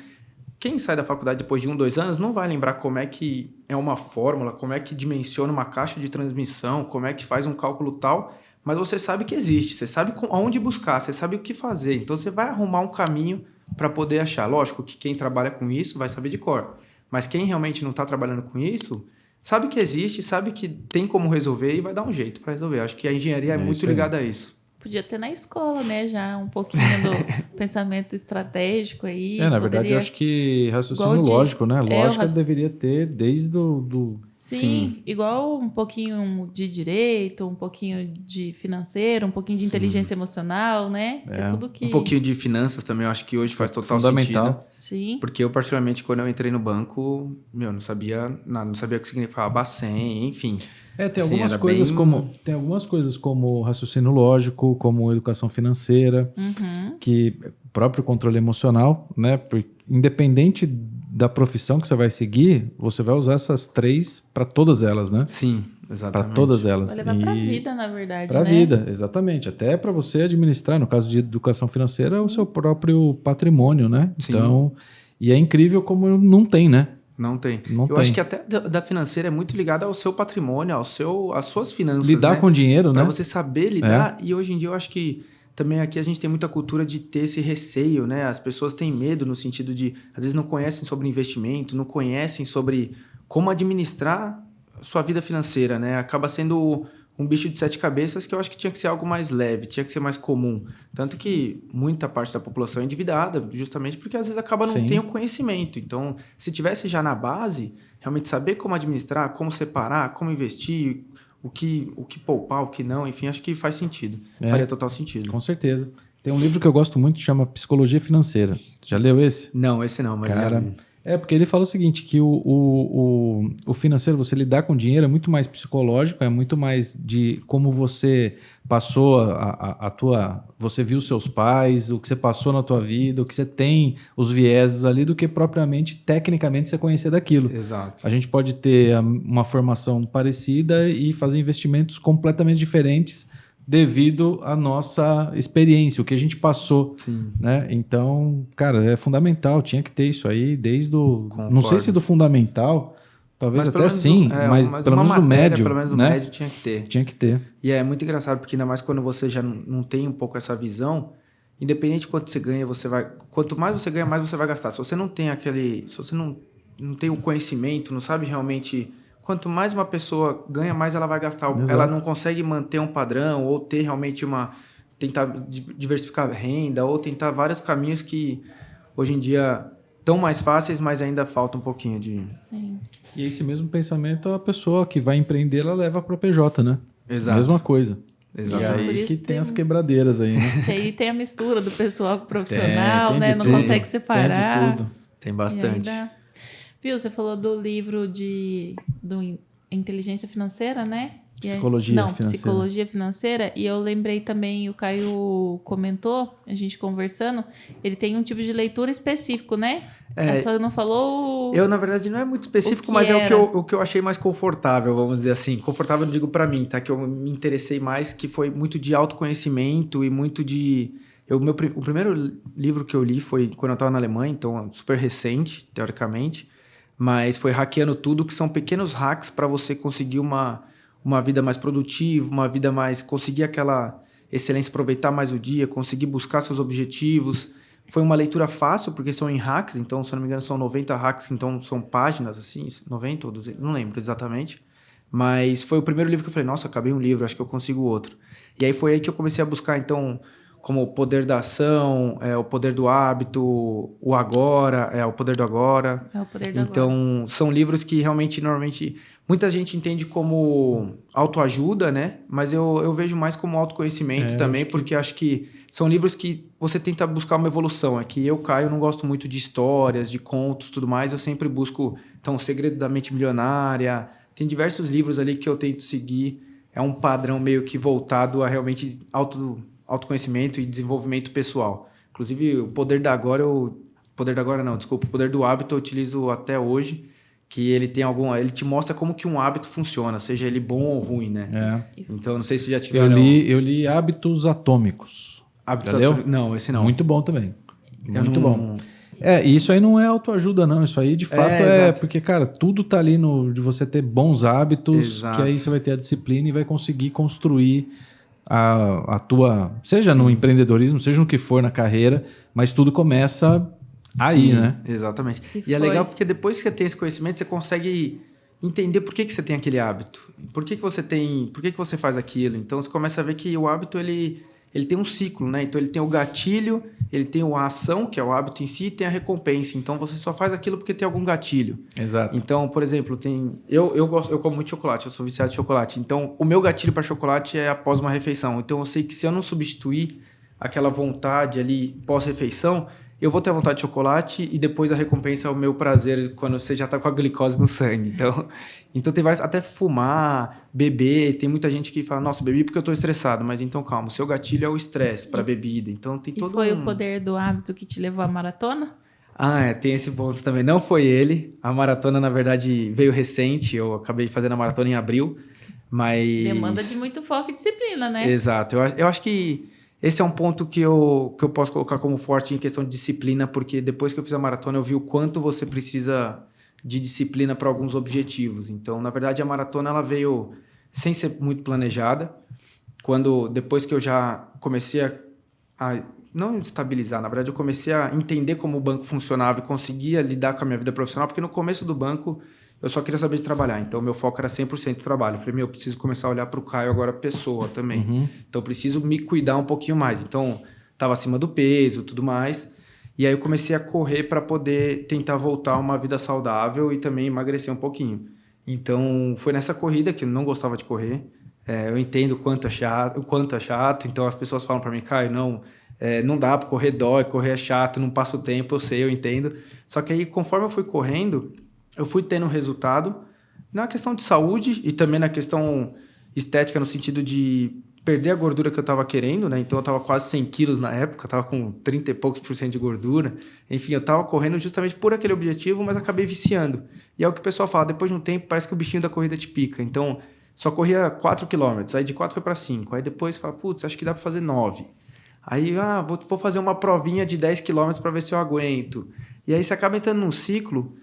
Quem sai da faculdade depois de 1, 2 anos não vai lembrar como é que é uma fórmula, como é que dimensiona uma caixa de transmissão, como é que faz um cálculo tal, mas você sabe que existe, você sabe aonde buscar, você sabe o que fazer. Então você vai arrumar um caminho para poder achar. Lógico que quem trabalha com isso vai saber de cor, mas quem realmente não está trabalhando com isso, sabe que existe, sabe que tem como resolver e vai dar um jeito para resolver. Acho que a engenharia é muito ligada a isso. Podia ter na escola, né, já um pouquinho do pensamento estratégico aí. Na verdade, eu acho que raciocínio lógico, né? Lógica deveria ter desde do... Sim, igual um pouquinho de direito, um pouquinho de financeiro, um pouquinho de inteligência emocional, né? Que é tudo que... Um pouquinho de finanças também, eu acho que hoje faz total fundamental. Sentido. Sim. Porque eu, particularmente, quando eu entrei no banco, não sabia nada, não sabia o que significava Bacen, enfim. Tem algumas coisas tem algumas coisas como raciocínio lógico, como educação financeira, que o próprio controle emocional, né? Porque independente da profissão que você vai seguir, você vai usar essas 3 para todas elas, né? Sim, exatamente. Para todas elas. Vai levar para a vida, na verdade, Para a vida, exatamente. Até para você administrar, no caso de educação financeira, o seu próprio patrimônio, né? Sim. Então, e é incrível como não tem, né? Não tem. Eu acho que até da financeira é muito ligada ao seu patrimônio, às suas finanças. Lidar com dinheiro, né? Para você saber lidar. E hoje em dia eu acho que também aqui a gente tem muita cultura de ter esse receio, né? As pessoas têm medo no sentido de, às vezes, não conhecem sobre investimento, não conhecem sobre como administrar sua vida financeira, né? Acaba sendo um bicho de 7 cabeças que eu acho que tinha que ser algo mais leve, tinha que ser mais comum. Tanto que muita parte da população é endividada, justamente porque às vezes acaba não tendo conhecimento. Então, se tivesse já na base, realmente saber como administrar, como separar, como investir, o que poupar, o que não, enfim, acho que faz sentido. Faria total sentido. Com certeza. Tem um livro que eu gosto muito que chama Psicologia Financeira. Já leu esse? Não, esse não, mas cara, porque ele fala o seguinte, que o financeiro, você lidar com dinheiro é muito mais psicológico, é muito mais de como você passou você viu seus pais, o que você passou na tua vida, o que você tem, os vieses ali, do que propriamente, tecnicamente, você conhecer daquilo. Exato. A gente pode ter uma formação parecida e fazer investimentos completamente diferentes devido à nossa experiência, o que a gente passou. Sim. Né? Então, cara, é fundamental, tinha que ter isso aí desde o... Concordo. Não sei se do fundamental, talvez até sim, mas pelo menos matéria, do médio. Pelo menos do né? médio tinha que ter. Tinha que ter. E é muito engraçado, porque ainda mais quando você já não tem um pouco essa visão, independente de quanto você ganha, quanto mais você ganha, mais você vai gastar. Se você não tem se você não tem o conhecimento, não sabe realmente... Quanto mais uma pessoa ganha, mais ela vai gastar. Exato. Ela não consegue manter um padrão ou ter realmente tentar diversificar a renda ou tentar vários caminhos que hoje em dia estão mais fáceis, mas ainda falta um pouquinho de... Sim. E esse mesmo pensamento a pessoa que vai empreender, ela leva para o PJ, né? Exato. Mesma coisa. Exatamente. E Por aí isso que tem tem- as quebradeiras aí, né? E aí tem a mistura do pessoal com o profissional, Tem né? de Não tudo. consegue Tem separar. de tudo. Tem E bastante. ainda... Viu, você falou do livro do Inteligência Financeira, né? E aí- Psicologia Não, Financeira. Psicologia Financeira. E eu lembrei também, o Caio comentou, a gente conversando, ele tem um tipo de leitura específico, né? Só não falou... Eu, na verdade, não é muito específico, que mas é era? o que eu achei mais confortável, vamos dizer assim. Confortável, não digo pra mim, tá? Que eu me interessei mais, que foi muito de autoconhecimento e muito de... O primeiro livro que eu li foi quando eu estava na Alemanha, então é super recente, teoricamente, mas foi Hackeando Tudo, que são pequenos hacks para você conseguir uma vida mais produtiva, uma vida mais... conseguir aquela excelência, aproveitar mais o dia, conseguir buscar seus objetivos. Foi uma leitura fácil, porque são em hacks, então, se eu não me engano, são 90 hacks, então são páginas, assim, 90 ou 200, não lembro exatamente. Mas foi o primeiro livro que eu falei, nossa, acabei um livro, acho que eu consigo outro. E aí foi aí que eu comecei a buscar, então, como o poder da ação, o poder do hábito, o agora, o poder do agora. É o poder do agora. Então, são livros que realmente, normalmente, muita gente entende como autoajuda, né? Mas eu vejo mais como autoconhecimento também, porque acho que são livros que você tenta buscar uma evolução. É que eu, Caio, não gosto muito de histórias, de contos, tudo mais. Eu sempre busco, então, O Segredo da Mente Milionária. Tem diversos livros ali que eu tento seguir. É um padrão meio que voltado a realmente autoconhecimento e desenvolvimento pessoal. Inclusive, o poder da agora, o poder do hábito eu utilizo até hoje, que ele te mostra como que um hábito funciona, seja ele bom ou ruim, né? Então, não sei se já tiveram... Eu li Hábitos Atômicos. Hábitos Já leu? Atômicos? Não, esse não. Muito bom também. Muito não- bom. Isso aí não é autoajuda, não. Isso aí, de fato, exato. porque, cara, tudo tá ali de você ter bons hábitos, Exato. que aí você vai ter a disciplina e vai conseguir construir a tua... Seja no empreendedorismo, seja no que for na carreira, mas tudo começa aí, Sim, né? Exatamente. E E é foi- legal porque depois que você tem esse conhecimento, você consegue entender por que você tem aquele hábito. Por que você faz aquilo. Então, você começa a ver que o hábito, ele tem um ciclo, né? Então, ele tem o gatilho, ele tem a ação, que é o hábito em si, e tem a recompensa. Então, você só faz aquilo porque tem algum gatilho. Exato. Então, por exemplo, eu como muito chocolate, eu sou viciado de chocolate. Então, o meu gatilho para chocolate é após uma refeição. Então, eu sei que se eu não substituir aquela vontade ali pós-refeição, eu vou ter a vontade de chocolate e depois a recompensa é o meu prazer quando você já está com a glicose no sangue. Então tem vários, até fumar, beber, tem muita gente que fala, nossa, bebi porque eu estou estressado, mas então calma, o seu gatilho é o estresse para bebida. Então tem E todo foi o poder do hábito que te levou à maratona? tem esse ponto também. Não foi ele. A maratona, na verdade, veio recente. Eu acabei fazendo a maratona em abril, mas... Demanda de muito foco e disciplina, né? Exato. Eu acho que esse é um ponto que eu posso colocar como forte em questão de disciplina, porque depois que eu fiz a maratona, eu vi o quanto você precisa de disciplina para alguns objetivos. Então, na verdade, a maratona ela veio sem ser muito planejada. Depois que eu já comecei a não estabilizar, na verdade, eu comecei a entender como o banco funcionava e conseguia lidar com a minha vida profissional, porque no começo do banco eu só queria saber de trabalhar, então meu foco era 100% trabalho. Eu falei, eu preciso começar a olhar para o Caio agora pessoa também. Então eu preciso me cuidar um pouquinho mais. Então estava acima do peso, tudo mais. E aí eu comecei a correr para poder tentar voltar a uma vida saudável e também emagrecer um pouquinho. Então foi nessa corrida que eu não gostava de correr. Eu entendo o quanto é chato. Então as pessoas falam para mim, Caio, não dá para correr, dói, correr é chato, não passa o tempo, eu sei, eu entendo. Só que aí conforme eu fui correndo, eu fui tendo resultado na questão de saúde e também na questão estética, no sentido de perder a gordura que eu estava querendo, né? Então eu estava quase 100 quilos na época, estava com 30 e poucos % de gordura. Enfim, eu estava correndo justamente por aquele objetivo, mas acabei viciando. E é o que o pessoal fala, depois de um tempo parece que o bichinho da corrida te pica. Então só corria 4 quilômetros, aí de 4 foi para 5. Aí depois fala, putz, acho que dá para fazer 9. Aí, vou fazer uma provinha de 10 quilômetros para ver se eu aguento. E aí você acaba entrando num ciclo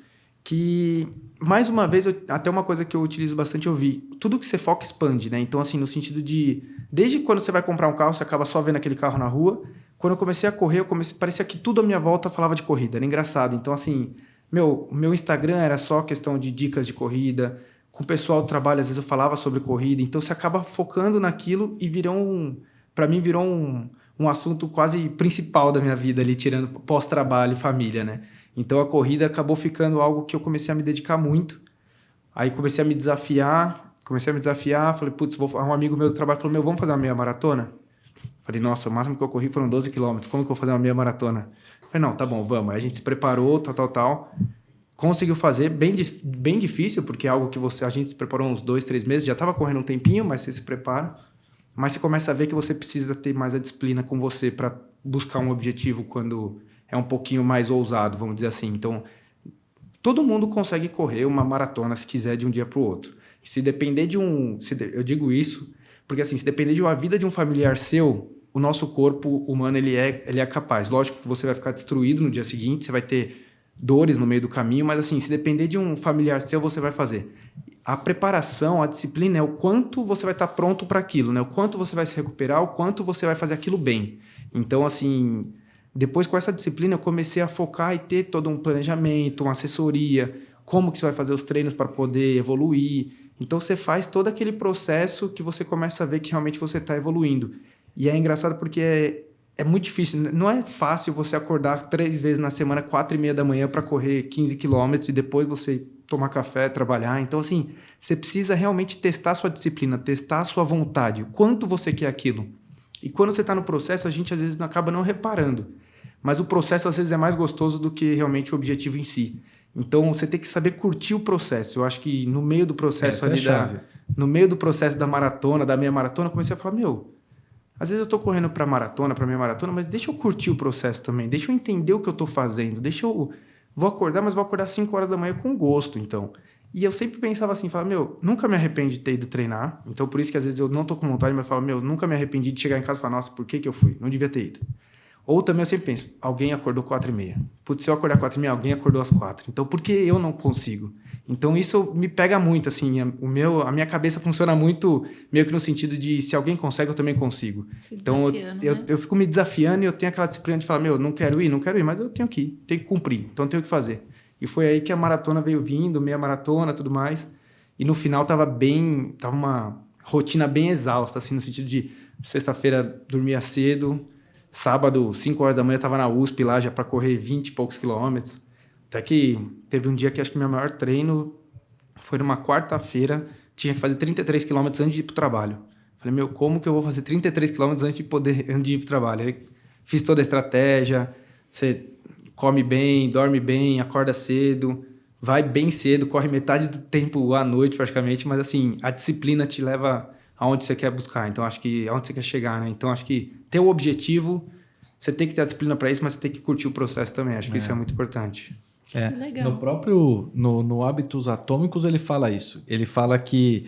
que, mais uma vez, até uma coisa que eu utilizo bastante, eu vi, tudo que você foca expande, né? Então, assim, no sentido de, desde quando você vai comprar um carro, você acaba só vendo aquele carro na rua. Quando eu comecei a correr, parecia que tudo à minha volta falava de corrida, era engraçado. Então, assim, meu Instagram era só questão de dicas de corrida, com o pessoal do trabalho, às vezes eu falava sobre corrida, então você acaba focando naquilo e para mim virou um assunto quase principal da minha vida ali, tirando pós-trabalho e família, né? Então a corrida acabou ficando algo que eu comecei a me dedicar muito. Aí comecei a me desafiar, falei, putz, um amigo meu do trabalho falou, vamos fazer uma meia maratona? Falei, nossa, o máximo que eu corri foram 12 quilômetros, como que eu vou fazer uma meia maratona? Falei, não, tá bom, vamos. Aí a gente se preparou, tal. Conseguiu fazer, bem difícil, porque é algo que a gente se preparou uns 2, 3 meses, já estava correndo um tempinho, mas você se prepara. Mas você começa a ver que você precisa ter mais a disciplina com você para buscar um objetivo quando é um pouquinho mais ousado, vamos dizer assim. Então, todo mundo consegue correr uma maratona se quiser de um dia para o outro. Se depender eu digo isso, porque assim, se depender de uma vida de um familiar seu, o nosso corpo humano ele é capaz. Lógico que você vai ficar destruído no dia seguinte, você vai ter dores no meio do caminho, mas assim, se depender de um familiar seu, você vai fazer. A preparação, a disciplina é o quanto você vai estar pronto para aquilo, né? O quanto você vai se recuperar, o quanto você vai fazer aquilo bem. Então, assim, depois com essa disciplina eu comecei a focar e ter todo um planejamento, uma assessoria, como que você vai fazer os treinos para poder evoluir. Então, você faz todo aquele processo que você começa a ver que realmente você está evoluindo. E é engraçado porque é muito difícil, não é fácil você acordar 3 vezes na semana, 4:30 da manhã para correr 15 quilômetros e depois você tomar café, trabalhar. Então, assim, você precisa realmente testar a sua disciplina, testar a sua vontade, o quanto você quer aquilo. E quando você está no processo, a gente às vezes acaba não reparando. Mas o processo às vezes é mais gostoso do que realmente o objetivo em si. Então, você tem que saber curtir o processo. Eu acho que no meio do processo no meio do processo da maratona, da meia maratona, eu comecei a falar, às vezes eu tô correndo para minha maratona, mas deixa eu curtir o processo também, deixa eu entender o que eu tô fazendo, vou acordar, mas vou acordar 5 horas da manhã com gosto, então. E eu sempre pensava assim, nunca me arrependi de ter ido treinar, então por isso que às vezes eu não tô com vontade, mas nunca me arrependi de chegar em casa e falar, nossa, por que eu fui? Não devia ter ido. Ou também eu sempre penso, alguém acordou 4:30. Putz, se eu acordar 4:30, alguém acordou às 4. Então, por que eu não consigo? Então, isso me pega muito, assim, a minha cabeça funciona muito meio que no sentido de, se alguém consegue, eu também consigo. Então, eu fico me desafiando e eu tenho aquela disciplina de falar, não quero ir, mas eu tenho que ir, tenho que cumprir, então eu tenho que fazer. E foi aí que a maratona veio vindo, meia maratona, tudo mais. E no final tava uma rotina bem exausta, assim, no sentido de sexta-feira dormia cedo, sábado, 5 horas da manhã, estava na USP lá já para correr 20 e poucos quilômetros. Até que teve um dia que acho que meu maior treino foi numa quarta-feira, tinha que fazer 33 quilômetros antes de ir para o trabalho. Falei, como que eu vou fazer 33 quilômetros antes de ir para o trabalho? Aí fiz toda a estratégia, você come bem, dorme bem, acorda cedo, vai bem cedo, corre metade do tempo à noite praticamente, mas assim, a disciplina te leva aonde você quer buscar, então acho que aonde você quer chegar, né? Então acho que ter o objetivo, você tem que ter a disciplina para isso, mas você tem que curtir o processo também, acho que isso é muito importante. Legal. No próprio no Hábitos Atômicos ele fala isso, ele fala que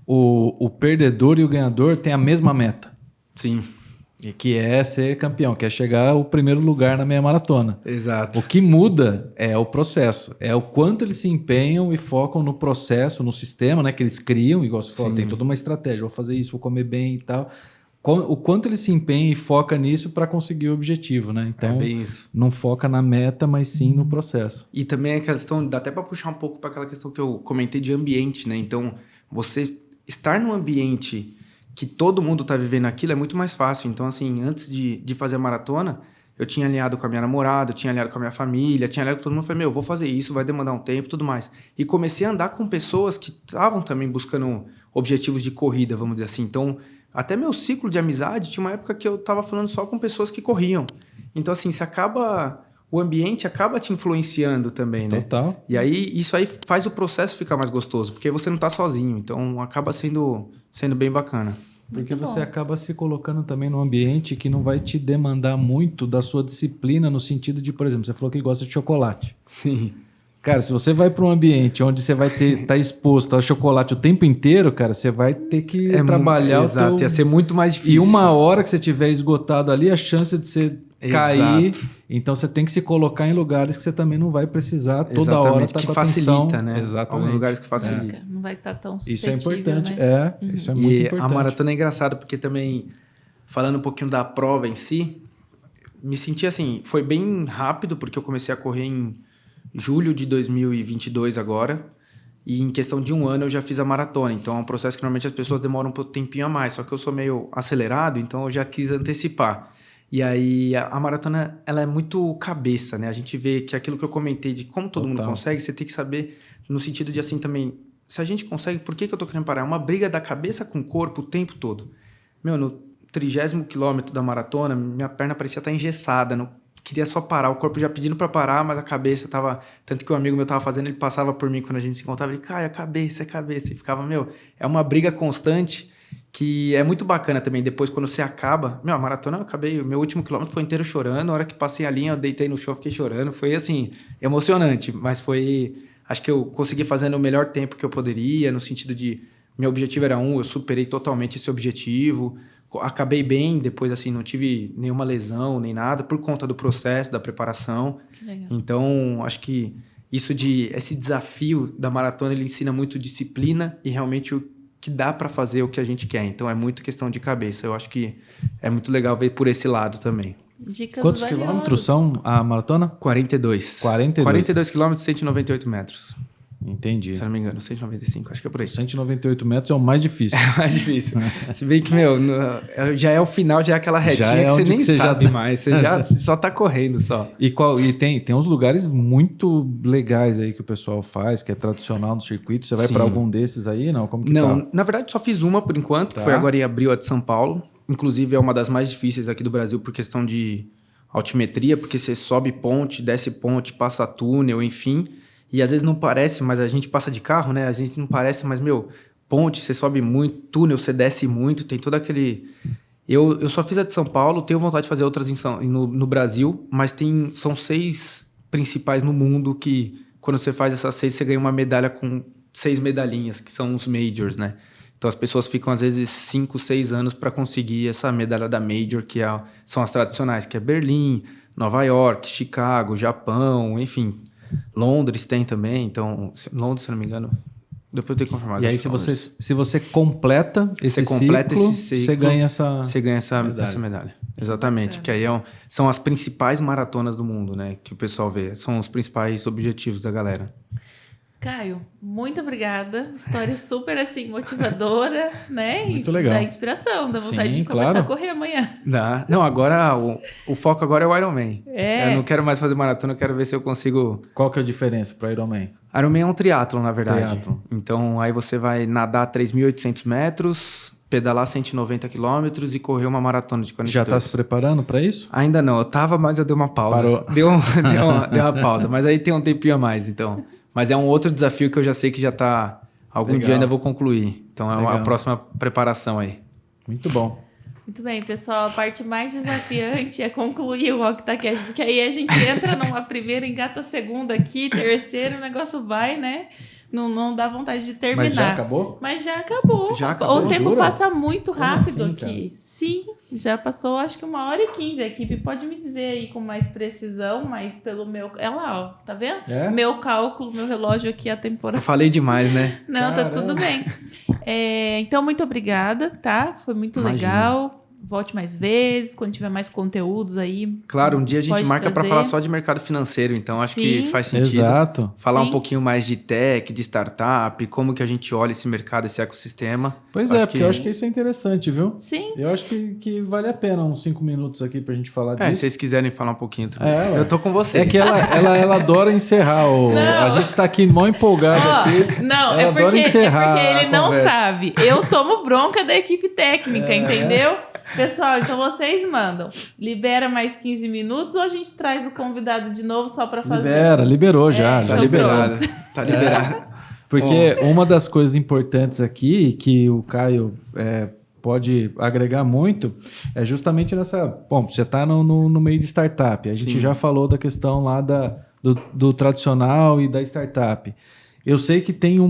o perdedor e o ganhador têm a mesma meta. Sim. E que é ser campeão, que é chegar ao primeiro lugar na meia maratona. Exato. O que muda é o processo, é o quanto eles se empenham e focam no processo, no sistema, né, que eles criam, igual você falou, tem toda uma estratégia, vou fazer isso, vou comer bem e tal. O quanto ele se empenha e foca nisso para conseguir o objetivo, né? Então, bem isso. Não foca na meta, mas sim no processo. E também a questão, dá até para puxar um pouco para aquela questão que eu comentei de ambiente, né? Então, você estar num ambiente que todo mundo tá vivendo aquilo é muito mais fácil. Então, assim, antes de fazer a maratona, eu tinha alinhado com a minha namorada, eu tinha alinhado com a minha família, tinha alinhado com todo mundo. Falei, vou fazer isso, vai demandar um tempo e tudo mais. E comecei a andar com pessoas que estavam também buscando objetivos de corrida, vamos dizer assim. Então, até meu ciclo de amizade, tinha uma época que eu tava falando só com pessoas que corriam. Então, assim, o ambiente acaba te influenciando também, né? Total. E aí, isso aí faz o processo ficar mais gostoso, porque você não tá sozinho, então acaba sendo bem bacana. Porque você acaba se colocando também num ambiente que não vai te demandar muito da sua disciplina, no sentido de, por exemplo, você falou que gosta de chocolate. Sim. Cara, se você vai para um ambiente onde você vai estar exposto ao chocolate o tempo inteiro, cara, você vai ter que trabalhar exato, ia ser muito mais difícil. E uma hora que você tiver esgotado ali, a chance de você cair. Então você tem que se colocar em lugares que você também não vai precisar toda hora estar com atenção. Facilita, né? Exatamente. Alguns lugares que facilita. Não vai estar tão suscetível, isso é importante. né? Isso é muito importante. E a maratona é engraçada, porque também, falando um pouquinho da prova em si, me senti assim, foi bem rápido, porque eu comecei a correr em julho de 2022 agora, e em questão de 1 ano eu já fiz a maratona, então é um processo que normalmente as pessoas demoram um tempinho a mais, só que eu sou meio acelerado, então eu já quis antecipar. E aí a maratona, ela é muito cabeça, né? A gente vê que aquilo que eu comentei de como todo mundo consegue, você tem que saber no sentido de assim também, se a gente consegue, por que eu tô querendo parar? É uma briga da cabeça com o corpo o tempo todo. Meu, no 30º quilômetro da maratona, minha perna parecia estar engessada, não queria só parar, o corpo já pedindo para parar, mas a cabeça tava... Tanto que um amigo meu tava fazendo, ele passava por mim quando a gente se encontrava, ele, Caio, é cabeça. E ficava, é uma briga constante que é muito bacana também. Depois, quando você acaba... a maratona eu acabei... O meu último quilômetro foi inteiro chorando. Na hora que passei a linha, eu deitei no chão, fiquei chorando. Foi, assim, emocionante. Mas foi... Acho que eu consegui fazer no melhor tempo que eu poderia, no sentido de... Meu objetivo era eu superei totalmente esse objetivo. Acabei bem, depois, assim, não tive nenhuma lesão, nem nada, por conta do processo, da preparação. Que legal. Então, acho que esse desafio da maratona, ele ensina muito disciplina e realmente o que dá para fazer o que a gente quer. Então, é muito questão de cabeça. Eu acho que é muito legal ver por esse lado também. Dicas Quantos valiosas. quilômetros são a maratona? 42. 42 quilômetros, 198 metros. Entendi. Se eu não me engano, 195, acho que é por aí. 198 metros é o mais difícil. É mais difícil. Se bem que, já é o final, já é aquela retinha Já é que você onde nem que você sabe já- mais. Você já só tá correndo só. E tem uns lugares muito legais aí que o pessoal faz, que é tradicional no circuito. Você vai Sim. para algum desses aí? Não, como que Não, tá? na verdade só fiz uma por enquanto, que Tá. foi agora em abril, a de São Paulo. Inclusive é uma das mais difíceis aqui do Brasil por questão de altimetria, porque você sobe ponte, desce ponte, passa túnel, enfim. E às vezes não parece, mas a gente passa de carro, né? A gente não parece, mas, ponte, você sobe muito, túnel, você desce muito, tem todo aquele... Eu só fiz a de São Paulo, tenho vontade de fazer outras no Brasil, mas são 6 principais no mundo que, quando você faz essas 6, você ganha uma medalha com 6 medalhinhas, que são os majors, né? Então as pessoas ficam, às vezes, 5, 6 anos para conseguir essa medalha da major, que são as tradicionais, que é Berlim, Nova York, Chicago, Japão, enfim... Londres tem também, então... Londres, se não me engano... Depois eu tenho que confirmar. E aí, se você completa esse ciclo, você ganha essa medalha. Exatamente. Que aí são as principais maratonas do mundo, né? Que o pessoal vê. São os principais objetivos da galera. Caio, muito obrigada. História super, assim, motivadora, né? Muito Isso legal. dá inspiração, dá vontade Sim, de começar claro. a correr amanhã. Dá. Não, agora... O foco agora é o Ironman. É. Eu não quero mais fazer maratona, eu quero ver se eu consigo... Qual que é a diferença para Ironman? Ironman é um triatlon, na verdade. Triatlon. Então, aí você vai nadar 3.800 metros, pedalar 190 quilômetros e correr uma maratona de 42. Já está se preparando para isso? Ainda não. Eu tava, mas eu dei uma pausa. Parou. Deu uma pausa. Mas aí tem um tempinho a mais, então. Mas é um outro desafio que eu já sei que já tá... Algum Legal. dia ainda vou concluir. Então, é Legal. a próxima preparação aí. Muito bom. Muito bem, pessoal. A parte mais desafiante é concluir o OctaCast, porque aí a gente entra numa primeira, engata a segunda aqui, terceira, o negócio vai, né? Não dá vontade de terminar. Mas já acabou? Mas já acabou. Já acabou, O tempo jura? passa muito Como rápido assim, aqui. Sim, já passou acho que 1h15. A equipe pode me dizer aí com mais precisão, mas pelo meu... É lá, ó. Tá vendo? É? Meu cálculo, meu relógio aqui, a Eu temporada. falei demais, né? Não, tá Caramba. tudo bem. Então, muito obrigada, tá? Foi muito Imagina. legal. Volte mais vezes, quando tiver mais conteúdos aí. Claro, um dia a gente Pode marca para trazer. falar só de mercado financeiro. Então, acho que Sim. faz sentido. Exato. Falar Sim. um pouquinho mais de tech, de startup, como que a gente olha esse mercado, esse ecossistema. Pois Acho porque eu acho que isso é interessante, viu? Sim. Eu acho que vale a pena uns 5 minutos aqui pra gente falar Se disso. vocês quiserem falar um pouquinho também. É, ué. Eu tô com vocês. É que ela adora encerrar. Não. A gente tá aqui mó empolgado Ó, aqui. não, Ela adora encerrar porque ele a não conversa. sabe. Eu tomo bronca da equipe técnica, entendeu? Pessoal, então vocês mandam. Libera mais 15 minutos ou a gente traz o convidado de novo só pra fazer? Liberou já. É, já Tá então liberado. Tá liberado. Porque uma das coisas importantes aqui que o Caio pode agregar muito é justamente nessa... Bom, você está no meio de startup. A gente Sim. já falou da questão lá do tradicional e da startup. Eu sei que tem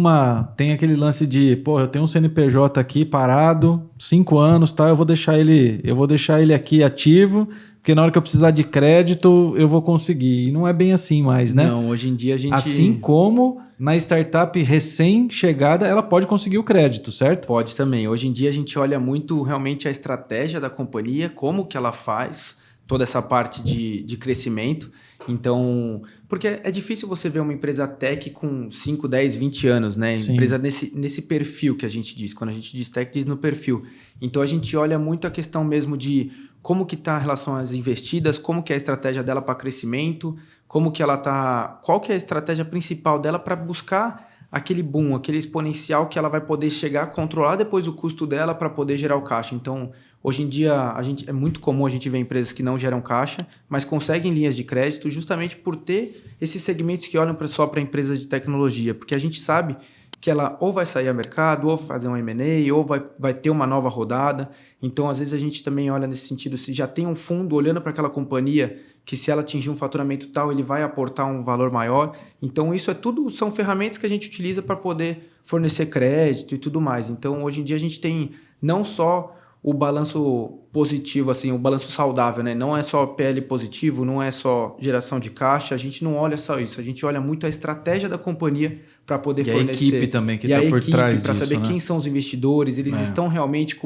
aquele lance de, pô, eu tenho um CNPJ aqui parado, 5 anos, tá? Eu vou deixar ele aqui ativo, porque na hora que eu precisar de crédito, eu vou conseguir. E não é bem assim mais, né? Não, hoje em dia a gente... Assim como na startup recém-chegada, ela pode conseguir o crédito, certo? Pode também. Hoje em dia a gente olha muito realmente a estratégia da companhia, como que ela faz toda essa parte de crescimento. Então, porque é difícil você ver uma empresa tech com 5, 10, 20 anos, né? Sim. Empresa nesse perfil que a gente diz. Quando a gente diz tech, diz no perfil. Então, a gente olha muito a questão mesmo de como que está a relação às investidas, como que é a estratégia dela para crescimento, como que ela tá, qual que é a estratégia principal dela para buscar aquele boom, aquele exponencial que ela vai poder chegar a controlar depois o custo dela para poder gerar o caixa. Então, hoje em dia, é muito comum a gente ver empresas que não geram caixa, mas conseguem linhas de crédito justamente por ter esses segmentos que olham só para empresas de tecnologia, porque a gente sabe que ela ou vai sair ao mercado, ou fazer um M&A, ou vai ter uma nova rodada. Então, às vezes, a gente também olha nesse sentido, se já tem um fundo olhando para aquela companhia, que se ela atingir um faturamento tal, ele vai aportar um valor maior. Então, isso são ferramentas que a gente utiliza para poder fornecer crédito e tudo mais. Então, hoje em dia, a gente tem não só o balanço positivo, assim, o balanço saudável, né? Não é só PL positivo, não é só geração de caixa, a gente não olha só isso, a gente olha muito a estratégia da companhia para poder fornecer. E a equipe também que está por trás disso, para saber quem são os investidores, eles estão realmente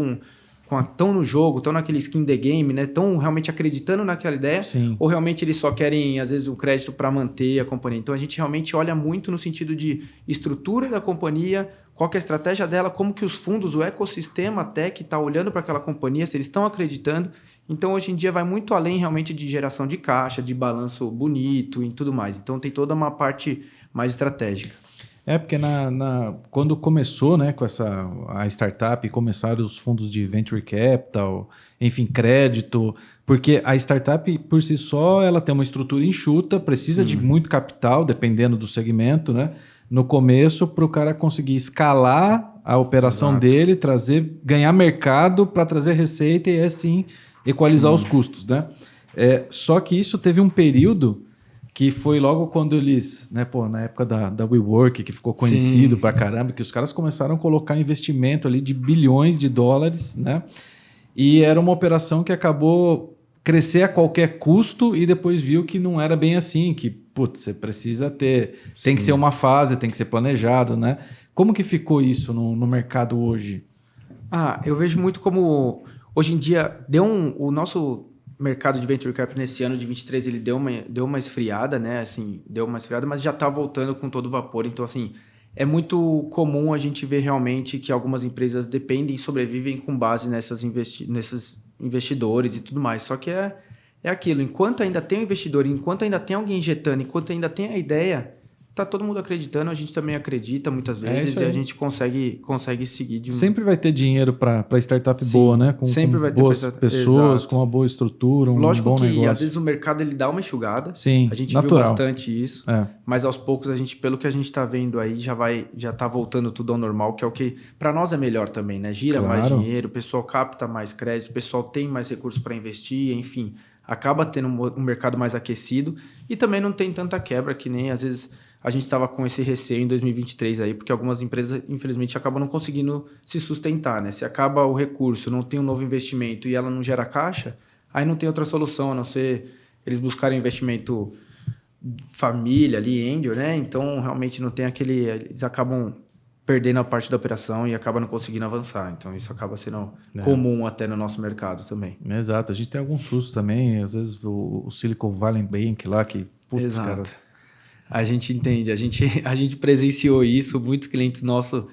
estão no jogo, estão naquele skin the game, né? Estão realmente acreditando naquela ideia. Sim. Ou realmente eles só querem, às vezes, um crédito para manter a companhia. Então, a gente realmente olha muito no sentido de estrutura da companhia, qual que é a estratégia dela, como que os fundos, o ecossistema tech está olhando para aquela companhia, se eles estão acreditando. Então, hoje em dia, vai muito além realmente de geração de caixa, de balanço bonito e tudo mais. Então, tem toda uma parte mais estratégica. Porque quando começou, né, com a startup, começaram os fundos de venture capital, enfim, crédito, porque a startup por si só ela tem uma estrutura enxuta, precisa de muito capital, dependendo do segmento, né? No começo, para o cara conseguir escalar a operação dele, ganhar mercado para trazer receita e assim equalizar os custos, né? Só que isso teve um período que foi logo quando eles, né, na época da WeWork, que ficou conhecido pra caramba, que os caras começaram a colocar investimento ali de bilhões de dólares, né? E era uma operação que acabou crescer a qualquer custo e depois viu que não era bem assim, que, putz, você precisa tem que ser uma fase, tem que ser planejado, né? Como que ficou isso no mercado hoje? Eu vejo muito como, hoje em dia, o nosso mercado de venture capital nesse ano de 23, ele deu uma esfriada, né? Assim, deu uma esfriada, mas já está voltando com todo vapor. Então, assim, é muito comum a gente ver realmente que algumas empresas dependem e sobrevivem com base nesses investidores e tudo mais. Só que é aquilo, enquanto ainda tem um investidor, enquanto ainda tem alguém injetando, enquanto ainda tem a ideia, tá todo mundo acreditando, a gente também acredita muitas vezes e a gente consegue seguir. Sempre vai ter dinheiro para startup boa, né? Sempre vai ter boas pessoas, exato, com uma boa estrutura, lógico bom que negócio. Às vezes o mercado ele dá uma enxugada. Sim, a gente natural. viu bastante isso, mas aos poucos pelo que a gente está vendo aí já tá voltando tudo ao normal, que é o que para nós é melhor também, né? Gira mais dinheiro, o pessoal capta mais crédito, o pessoal tem mais recursos para investir, enfim, acaba tendo um mercado mais aquecido e também não tem tanta quebra que nem às vezes a gente estava com esse receio em 2023 aí, porque algumas empresas, infelizmente, acabam não conseguindo se sustentar, né? Se acaba o recurso, não tem um novo investimento e ela não gera caixa, aí não tem outra solução, a não ser eles buscarem investimento família ali, angel, né? Então, realmente não tem eles acabam perdendo a parte da operação e acabam não conseguindo avançar. Então, isso acaba sendo comum até no nosso mercado também. Exato. A gente tem algum susto também, às vezes o Silicon Valley Bank lá, que, putz, cara... A gente entende, a gente presenciou isso, muitos clientes nossos,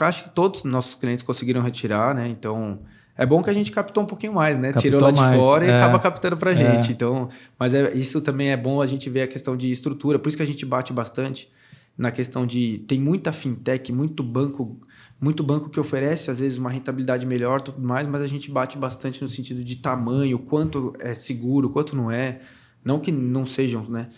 acho que todos os nossos clientes conseguiram retirar, né? Então, é bom que a gente captou um pouquinho mais, né? Tirou lá de fora e acaba captando pra gente. Então, mas isso também é bom a gente ver a questão de estrutura, por isso que a gente bate bastante na questão de... Tem muita fintech, muito banco que oferece, às vezes, uma rentabilidade melhor e tudo mais, mas a gente bate bastante no sentido de tamanho, quanto é seguro, quanto não é. Não que não sejam, né?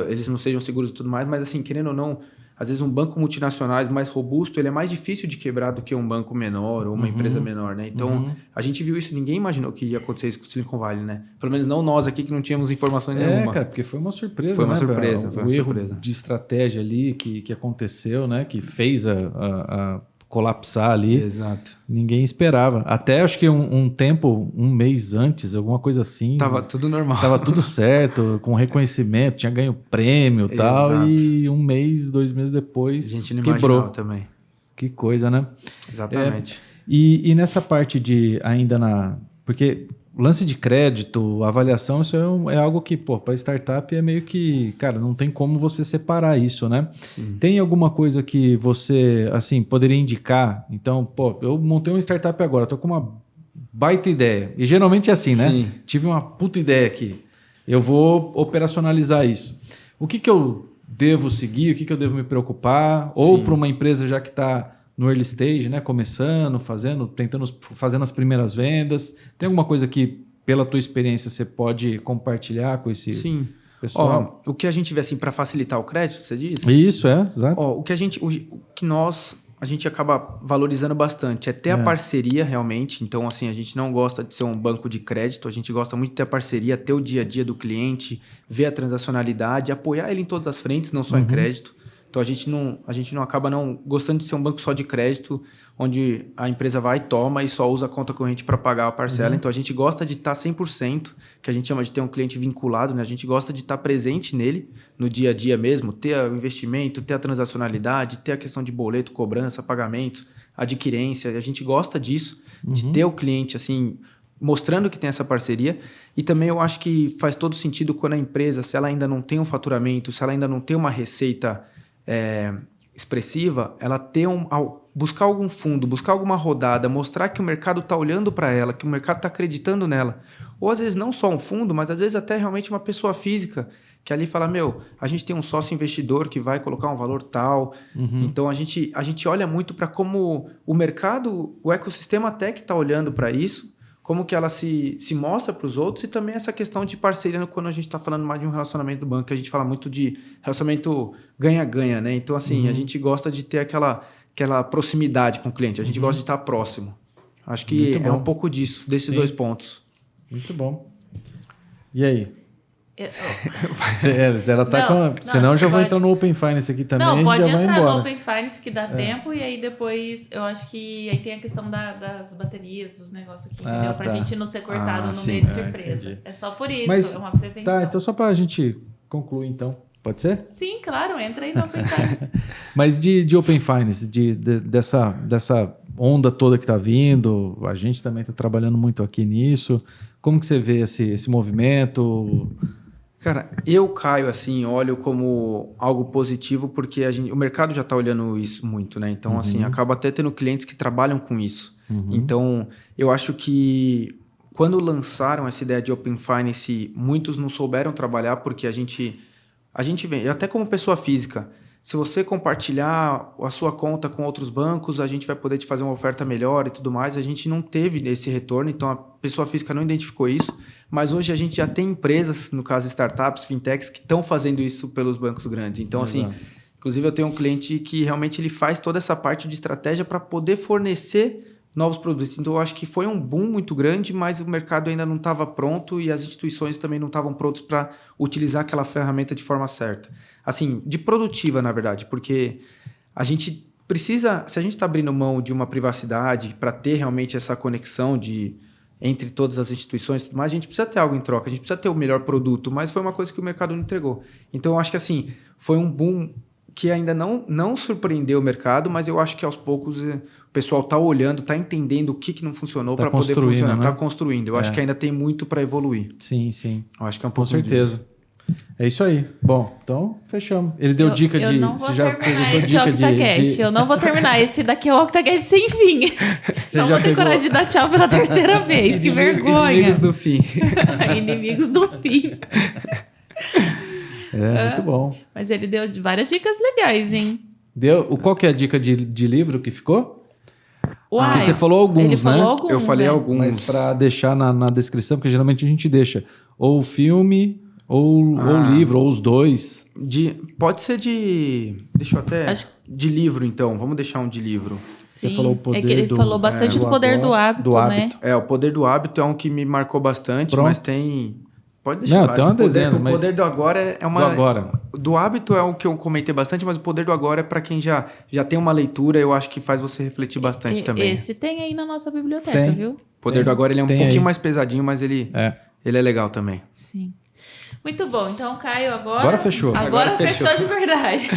Eles não sejam seguros e tudo mais, mas assim, querendo ou não, às vezes um banco multinacional mais robusto, ele é mais difícil de quebrar do que um banco menor ou uma empresa menor, né? Então, a gente viu isso, ninguém imaginou que ia acontecer isso com o Silicon Valley, né? Pelo menos não nós aqui que não tínhamos informações nenhuma. Cara, porque foi uma surpresa, foi uma né? Surpresa, foi uma erro de estratégia ali que aconteceu, né? Que fez a colapsar ali. Exato. Ninguém esperava. Até acho que um mês antes, alguma coisa assim. Tava tudo normal. Tava tudo certo, com reconhecimento, tinha ganho prêmio e tal. E 1 mês, 2 meses depois, a gente não quebrou. Imaginava também. Que coisa, né? Exatamente. E nessa parte de ainda porque lance de crédito, avaliação, isso é algo que, para startup é meio que, cara, não tem como você separar isso, né? Tem alguma coisa que você, assim, poderia indicar? Então, eu montei uma startup agora, tô com uma baita ideia. E geralmente é assim, né? Sim. Tive uma puta ideia aqui. Eu vou operacionalizar isso. O que eu devo seguir? O que eu devo me preocupar? Ou para uma empresa já que está no early stage, né? Começando, fazendo as primeiras vendas. Tem alguma coisa que, pela tua experiência, você pode compartilhar com esse pessoal? O que a gente vê assim para facilitar o crédito, você diz? Isso, exato. O que a gente acaba valorizando bastante é ter a parceria realmente. Então, assim, a gente não gosta de ser um banco de crédito, a gente gosta muito de ter a parceria, ter o dia a dia do cliente, ver a transacionalidade, apoiar ele em todas as frentes, não só em crédito. Então, a gente não acaba não gostando de ser um banco só de crédito, onde a empresa vai, toma e só usa a conta corrente para pagar a parcela. Então, a gente gosta de estar 100%, que a gente chama de ter um cliente vinculado, né? A gente gosta de estar presente nele, no dia a dia mesmo, ter o investimento, ter a transacionalidade, ter a questão de boleto, cobrança, pagamentos, adquirência. A gente gosta disso, de ter o cliente, assim, mostrando que tem essa parceria. E também eu acho que faz todo sentido quando a empresa, se ela ainda não tem um faturamento, se ela ainda não tem uma receita expressiva, ela buscar algum fundo, buscar alguma rodada, mostrar que o mercado está olhando para ela, que o mercado está acreditando nela. Ou às vezes não só um fundo, mas às vezes até realmente uma pessoa física que ali fala, a gente tem um sócio investidor que vai colocar um valor tal. Então a gente olha muito para como o mercado, o ecossistema até que está olhando para isso, como que ela se mostra para os outros, e também essa questão de parceria quando a gente está falando mais de um relacionamento do banco, que a gente fala muito de relacionamento ganha-ganha, né? Então, assim, a gente gosta de ter aquela proximidade com o cliente, a gente gosta de estar próximo. Acho que é um pouco disso, desses dois pontos. Muito bom. E aí? Ela tá senão eu já vou entrar no Open Finance aqui também. Não, pode já entrar vai no Open Finance que dá tempo, e aí depois eu acho que aí tem a questão das baterias, dos negócios aqui, entendeu? Pra gente não ser cortado no meio de surpresa. Entendi. É só por isso, é uma prevenção. Tá, então só pra gente concluir então. Pode ser? Sim, claro, entra aí no Open Finance. Mas de Open Finance, dessa onda toda que tá vindo, a gente também tá trabalhando muito aqui nisso. Como que você vê esse movimento? Cara, eu, Caio, assim, olho como algo positivo porque o mercado já está olhando isso muito, né? Então, assim, acaba até tendo clientes que trabalham com isso. Então, eu acho que quando lançaram essa ideia de Open Finance, muitos não souberam trabalhar porque a gente vem, até como pessoa física, se você compartilhar a sua conta com outros bancos, a gente vai poder te fazer uma oferta melhor e tudo mais. A gente não teve esse retorno, então a pessoa física não identificou isso. Mas hoje a gente já tem empresas, no caso startups, fintechs, que estão fazendo isso pelos bancos grandes. Então, assim, inclusive eu tenho um cliente que realmente ele faz toda essa parte de estratégia para poder fornecer novos produtos. Então, eu acho que foi um boom muito grande, mas o mercado ainda não estava pronto e as instituições também não estavam prontas para utilizar aquela ferramenta de forma certa. Assim, de produtiva, na verdade, porque a gente precisa, se a gente está abrindo mão de uma privacidade para ter realmente essa conexão entre todas as instituições, mas a gente precisa ter algo em troca, a gente precisa ter o melhor produto, mas foi uma coisa que o mercado não entregou. Então, eu acho que assim, foi um boom que ainda não surpreendeu o mercado, mas eu acho que aos poucos o pessoal está olhando, está entendendo o que não funcionou para poder funcionar. Está construindo. Eu acho que ainda tem muito para evoluir. Sim, sim. Eu acho que é um Com pouco certeza. disso. É isso aí. Bom, então fechamos. Ele deu dica de... Eu não vou terminar esse dica OctaCast. Eu não vou terminar. Esse daqui é o OctaCast sem fim. Não vou ter coragem de dar tchau pela terceira vez. Que vergonha. Inimigos do fim. Inimigos do fim. Muito bom. Mas ele deu várias dicas legais, hein? Qual que é a dica de livro que ficou? Uai, porque você falou alguns, ele falou né? alguns, Eu falei né? alguns. Mas para deixar na descrição, porque geralmente a gente deixa ou o filme, ou o livro, ou os dois. Pode ser de... Deixa eu até... De livro, então. Vamos deixar um de livro. Sim. Você falou o poder ele falou bastante do poder do hábito, né? O poder do hábito é um que me marcou bastante, mas tem... Pode deixar. Não, tem uma dezena, o poder do agora é uma... Do agora. Do hábito é o que eu comentei bastante, mas o poder do agora é para quem já tem uma leitura, eu acho que faz você refletir bastante também. Esse tem aí na nossa biblioteca, viu? O poder do agora ele é um pouquinho aí. mais pesadinho, mas ele é legal também. Sim. Muito bom. Então, Caio, Agora fechou. Agora fechou de verdade.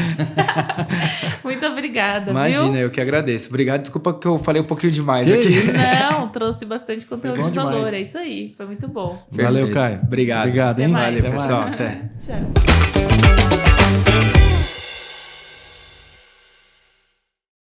Muito obrigada, Imagina, viu? eu que agradeço. Obrigado. Desculpa que eu falei um pouquinho demais Que aqui. isso? Não, trouxe bastante conteúdo Foi bom de valor. demais. É isso aí. Foi muito bom. Valeu, Perfeito. Caio. Obrigado. Obrigado, hein? Até mais. Valeu, pessoal. Até. Tchau.